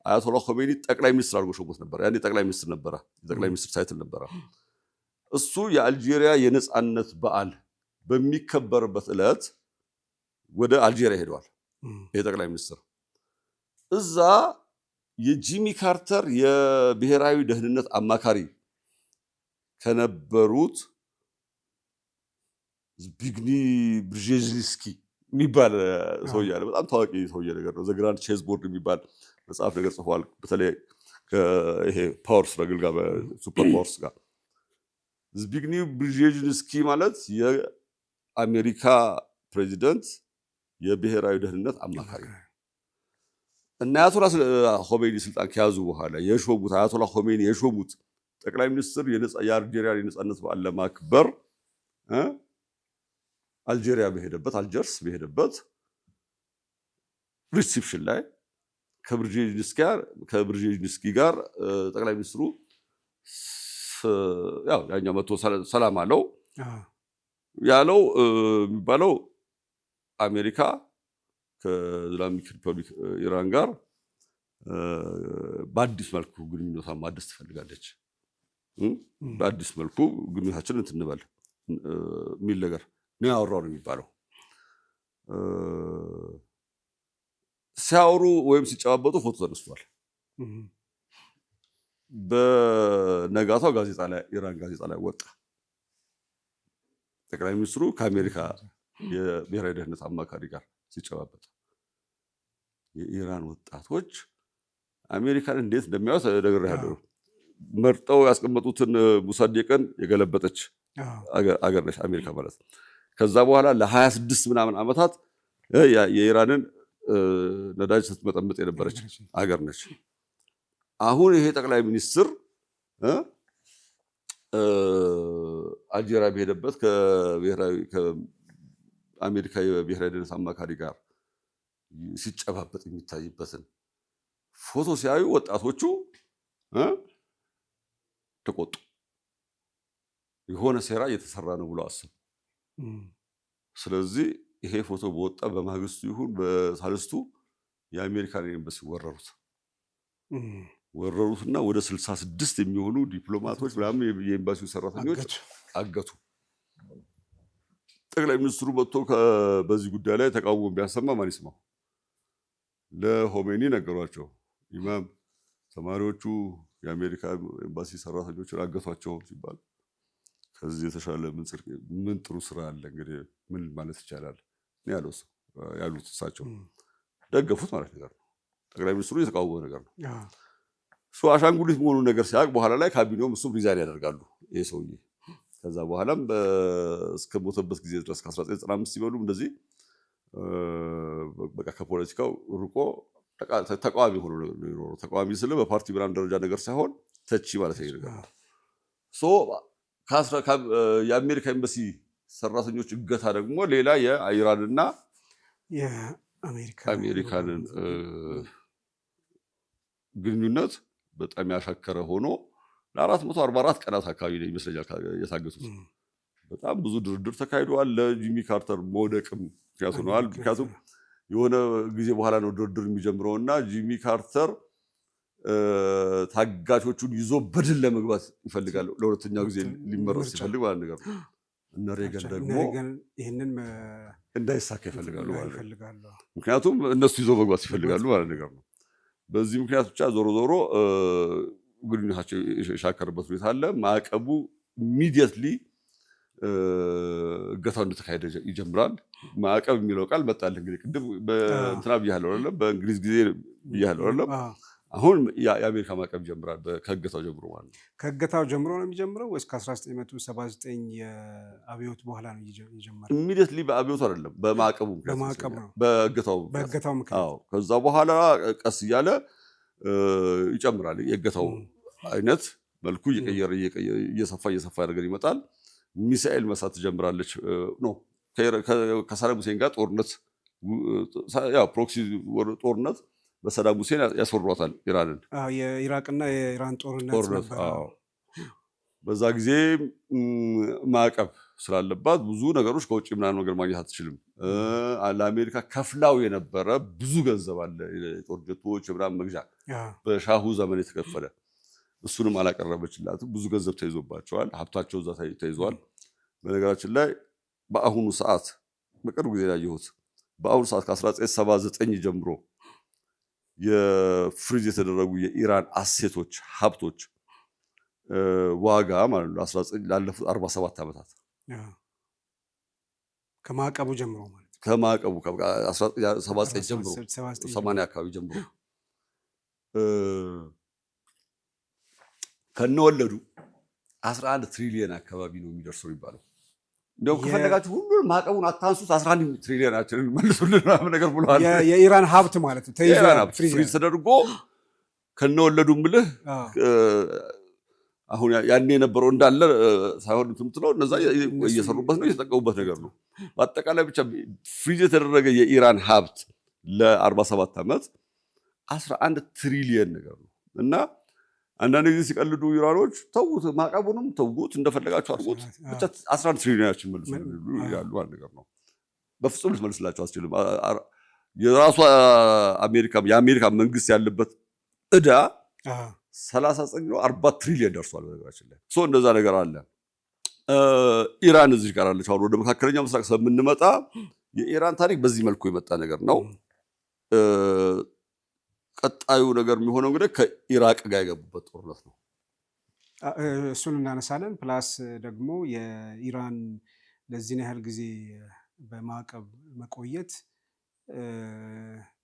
አያቶላ ኾሜኒ ጠቅላይ ሚኒስትር አድርጎ ሾሞት ነበር። ያኔ ጠቅላይ ሚኒስትር ነበረ፣ የጠቅላይ ሚኒስትር ታይትል ነበረ። እሱ የአልጄሪያ የነፃነት በዓል በሚከበርበት ዕለት ወደ አልጄሪያ ሄደዋል። ይሄ ጠቅላይ ሚኒስትር እዛ የጂሚ ካርተር የብሔራዊ ደህንነት አማካሪ ከነበሩት ዝቢግኒ ብርዤዝንስኪ የሚባል ሰውዬ አለ። በጣም ታዋቂ ሰውዬ ነገር ነው። ዘግራንድ ቼዝ ቦርድ የሚባል መጽሐፍ ነገር ጽፏል። በተለይ ይሄ ፓወር ስትራግል ጋር በሱፐር ፓወርስ ጋር ዝቢግኒ ብርዤዝንስኪ ማለት የአሜሪካ ፕሬዚደንት የብሔራዊ ደህንነት አማካሪ እና አያቶላ ኾሜኒ ስልጣን ከያዙ በኋላ የሾሙት አያቶላ ኾሜኒ የሾሙት ጠቅላይ ሚኒስትር የአልጄሪያ የነፃነት በዓል ለማክበር አልጄሪያ በሄደበት አልጀርስ በሄደበት ሪሴፕሽን ላይ ከብርዤዝንስኪ ጋር ጠቅላይ ሚኒስትሩ ያኛው መጥቶ ሰላም አለው ያለው የሚባለው አሜሪካ ከኢስላሚክ ሪፐብሊክ ኢራን ጋር በአዲስ መልኩ ግንኙነቷን ማደስ ትፈልጋለች። በአዲስ መልኩ ግንኙነታችንን እንትን እንበል የሚል ነገር ነው ያወራው ነው የሚባለው። ሲያወሩ ወይም ሲጨባበጡ ፎቶ ተነስቷል። በነጋታው ኢራን ጋዜጣ ላይ ወጣ። ጠቅላይ ሚኒስትሩ ከአሜሪካ የብሔራዊ ደህንነት አማካሪ ጋር ሲጨባበጥ የኢራን ወጣቶች አሜሪካን እንዴት እንደሚያዩት ነግሬሃለሁ። መርጠው ያስቀመጡትን ሙሳዴቅን የገለበጠች አገር ነች አሜሪካ ማለት። ከዛ በኋላ ለ26 ምናምን ዓመታት የኢራንን ነዳጅ ስትመጠምጥ የነበረች አገር ነች። አሁን ይሄ ጠቅላይ ሚኒስትር አልጄሪያ በሄደበት ከአሜሪካ የብሔራዊ ደህንነት አማካሪ ጋር ሲጨባበጥ የሚታይበትን ፎቶ ሲያዩ ወጣቶቹ ተቆጡ። የሆነ ሴራ እየተሰራ ነው ብሎ አሰቡ። ስለዚህ ይሄ ፎቶ በወጣ በማግስቱ ይሁን በሳልስቱ የአሜሪካን ኤምባሲ ወረሩትና ወደ 66 የሚሆኑ ዲፕሎማቶች ምናምን የኤምባሲው ሰራተኞች አገቱ። ጠቅላይ ሚኒስትሩ መጥቶ በዚህ ጉዳይ ላይ ተቃውሞ ቢያሰማ ማን ይስማው? ለኾሜኒ ነገሯቸው። ኢማም ተማሪዎቹ የአሜሪካ ኤምባሲ ሰራተኞችን አገቷቸው ሲባል ከዚህ የተሻለ ምን ጥሩ ስራ አለ እንግዲህ ምን ማለት ይቻላል ያሉት እሳቸው ደገፉት ማለት ነገር ነው። ጠቅላይ ሚኒስትሩ የተቃወመ ነገር ነው። እሱ አሻንጉሊት መሆኑ ነገር ሲያውቅ በኋላ ላይ ካቢኔውም እሱም ሪዛይን ያደርጋሉ ይሄ ሰውዬ። ከዛ በኋላም እስከ ሞተበት ጊዜ ድረስ ከ1995 ሲበሉ እንደዚህ በቃ ከፖለቲካው ርቆ ተቃዋሚ ሆኖ ነው የሚኖረው። ተቃዋሚ ስለ በፓርቲ ብራንድ ደረጃ ነገር ሳይሆን ተቺ ማለት ነው። የአሜሪካ ኤምባሲ ሰራተኞች እገታ ደግሞ ሌላ የኢራንና የአሜሪካንን ግንኙነት በጣም ያሻከረ ሆኖ ለ444 ቀናት አካባቢ ነው ይመስለኛል የታገቱት። በጣም ብዙ ድርድር ተካሂዷል። ለጂሚ ካርተር መውደቅም ምክንያት ሆነዋል። ምክንያቱም የሆነ ጊዜ በኋላ ነው ድርድር የሚጀምረውና ጂሚ ካርተር ታጋቾቹን ይዞ በድል ለመግባት ይፈልጋል። ለሁለተኛው ጊዜ ሊመረጥ ሲፈልግ ማለት ነገር ነው። እነ ሬገን ደግሞ ይሄንን እንዳይሳካ ይፈልጋሉ ማለት ነው። ምክንያቱም እነሱ ይዞ መግባት ይፈልጋሉ ማለት ነገር ነው። በዚህ ምክንያት ብቻ ዞሮ ዞሮ ግንኙነታቸው የሻከረበት ሁኔታ አለ። ማዕቀቡ ኢሚዲየትሊ እገታው እንደተካሄደ ይጀምራል። ማዕቀብ የሚለው ቃል መጣል እንግዲህ ቅድም በእንትና ብያለሁ አይደለም፣ በእንግሊዝ ጊዜ ብያለሁ አይደለም። አሁን የአሜሪካ ማዕቀብ ይጀምራል ከእገታው ጀምሮ ማለት ነው። ከእገታው ጀምሮ ነው የሚጀምረው ወይስ ከ1979 የአብዮት በኋላ ነው የጀመረው? ኢሚዲየትሊ በአብዮቱ አይደለም፣ በማዕቀቡ ነው፣ በእገታው ምክንያት። አዎ፣ ከዛ በኋላ ቀስ እያለ ይጨምራል። የእገታው አይነት መልኩ እየቀየረ እየሰፋ ነገር ይመጣል። ሚሳኤል መሳት ትጀምራለች ነው ከሳዳም ሁሴን ጋር ጦርነት፣ ያው ፕሮክሲ ጦርነት በሳዳም ሁሴን ያስወሯታል ኢራንን። የኢራቅና የኢራን ጦርነት ነበር። በዛ ጊዜ ማዕቀብ ስላለባት ብዙ ነገሮች ከውጭ ምናምን ነገር ማግኘት አትችልም። ለአሜሪካ ከፍላው የነበረ ብዙ ገንዘብ አለ፣ የጦር ጀቶች ምናምን መግዣ በሻሁ ዘመን የተከፈለ እሱንም አላቀረበችላትም። ብዙ ገንዘብ ተይዞባቸዋል፣ ሀብታቸው እዛ ተይዟል። በነገራችን ላይ በአሁኑ ሰዓት በቅርብ ጊዜ ያየሁት በአሁኑ ሰዓት ከ1979 ጀምሮ የፍሪዝ የተደረጉ የኢራን አሴቶች ሀብቶች ዋጋ ማለት ነው ላለፉት 47 ዓመታት ከማዕቀቡ ጀምሮ ማለት ከማዕቀቡ 1979 ጀምሮ 80 አካባቢ ጀምሮ ከነወለዱ 11 ትሪሊየን አካባቢ ነው የሚደርሰው ይባላል። እንደው ከፈለጋችሁ ሁሉንም ማዕቀቡን አታንሱት 11 ትሪሊየናችንን መልሱልን ነገር ብለዋል። የኢራን ሀብት ማለት ነው ፍሪዝ ተደርጎ ከነወለዱ ምልህ አሁን ያኔ የነበረው እንዳለ ሳይሆን እንትምትለው እነዛ እየሰሩበት ነው የተጠቀሙበት ነገር ነው። በአጠቃላይ ብቻ ፍሪዝ የተደረገ የኢራን ሀብት ለ47 ዓመት 11 ትሪሊየን ነገር ነው እና አንዳንድ ጊዜ ሲቀልዱ ኢራኖች ተውት፣ ማዕቀቡንም ተውት፣ እንደፈለጋችሁ አድርጉት፣ ብቻ 11 ትሪሊዮናችን መልሱ ያሉ አንድ ነገር ነው። በፍጹም ልትመልስላቸው አትችልም። የራሷ የአሜሪካ መንግስት ያለበት ዕዳ 39-40 ትሪሊዮን ደርሷል። በነገራችን ላይ እንደዛ ነገር አለ። ኢራን እዚህ ጋር አለች። አሁን ወደ መካከለኛው ምስራቅ ስለምንመጣ የኢራን ታሪክ በዚህ መልኩ የመጣ ነገር ነው። ቀጣዩ ነገር የሚሆነው እንግዲህ ከኢራቅ ጋር የገቡበት ጦርነት ነው። እሱን እናነሳለን። ፕላስ ደግሞ የኢራን ለዚህን ያህል ጊዜ በማዕቀብ መቆየት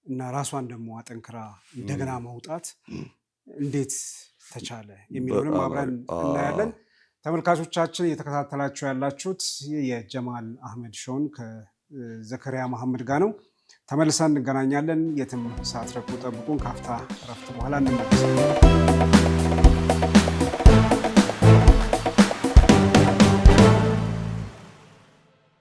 እና ራሷን ደግሞ አጠንክራ እንደገና መውጣት እንዴት ተቻለ የሚለውንም አብረን እናያለን። ተመልካቾቻችን እየተከታተላችሁ ያላችሁት የጀማል አህመድ ሾውን ከዘከሪያ መሐመድ ጋር ነው። ተመልሰን እንገናኛለን። የትም ሳትርቁ ጠብቁን። ካፍታ እረፍት በኋላ እንመለሳለን።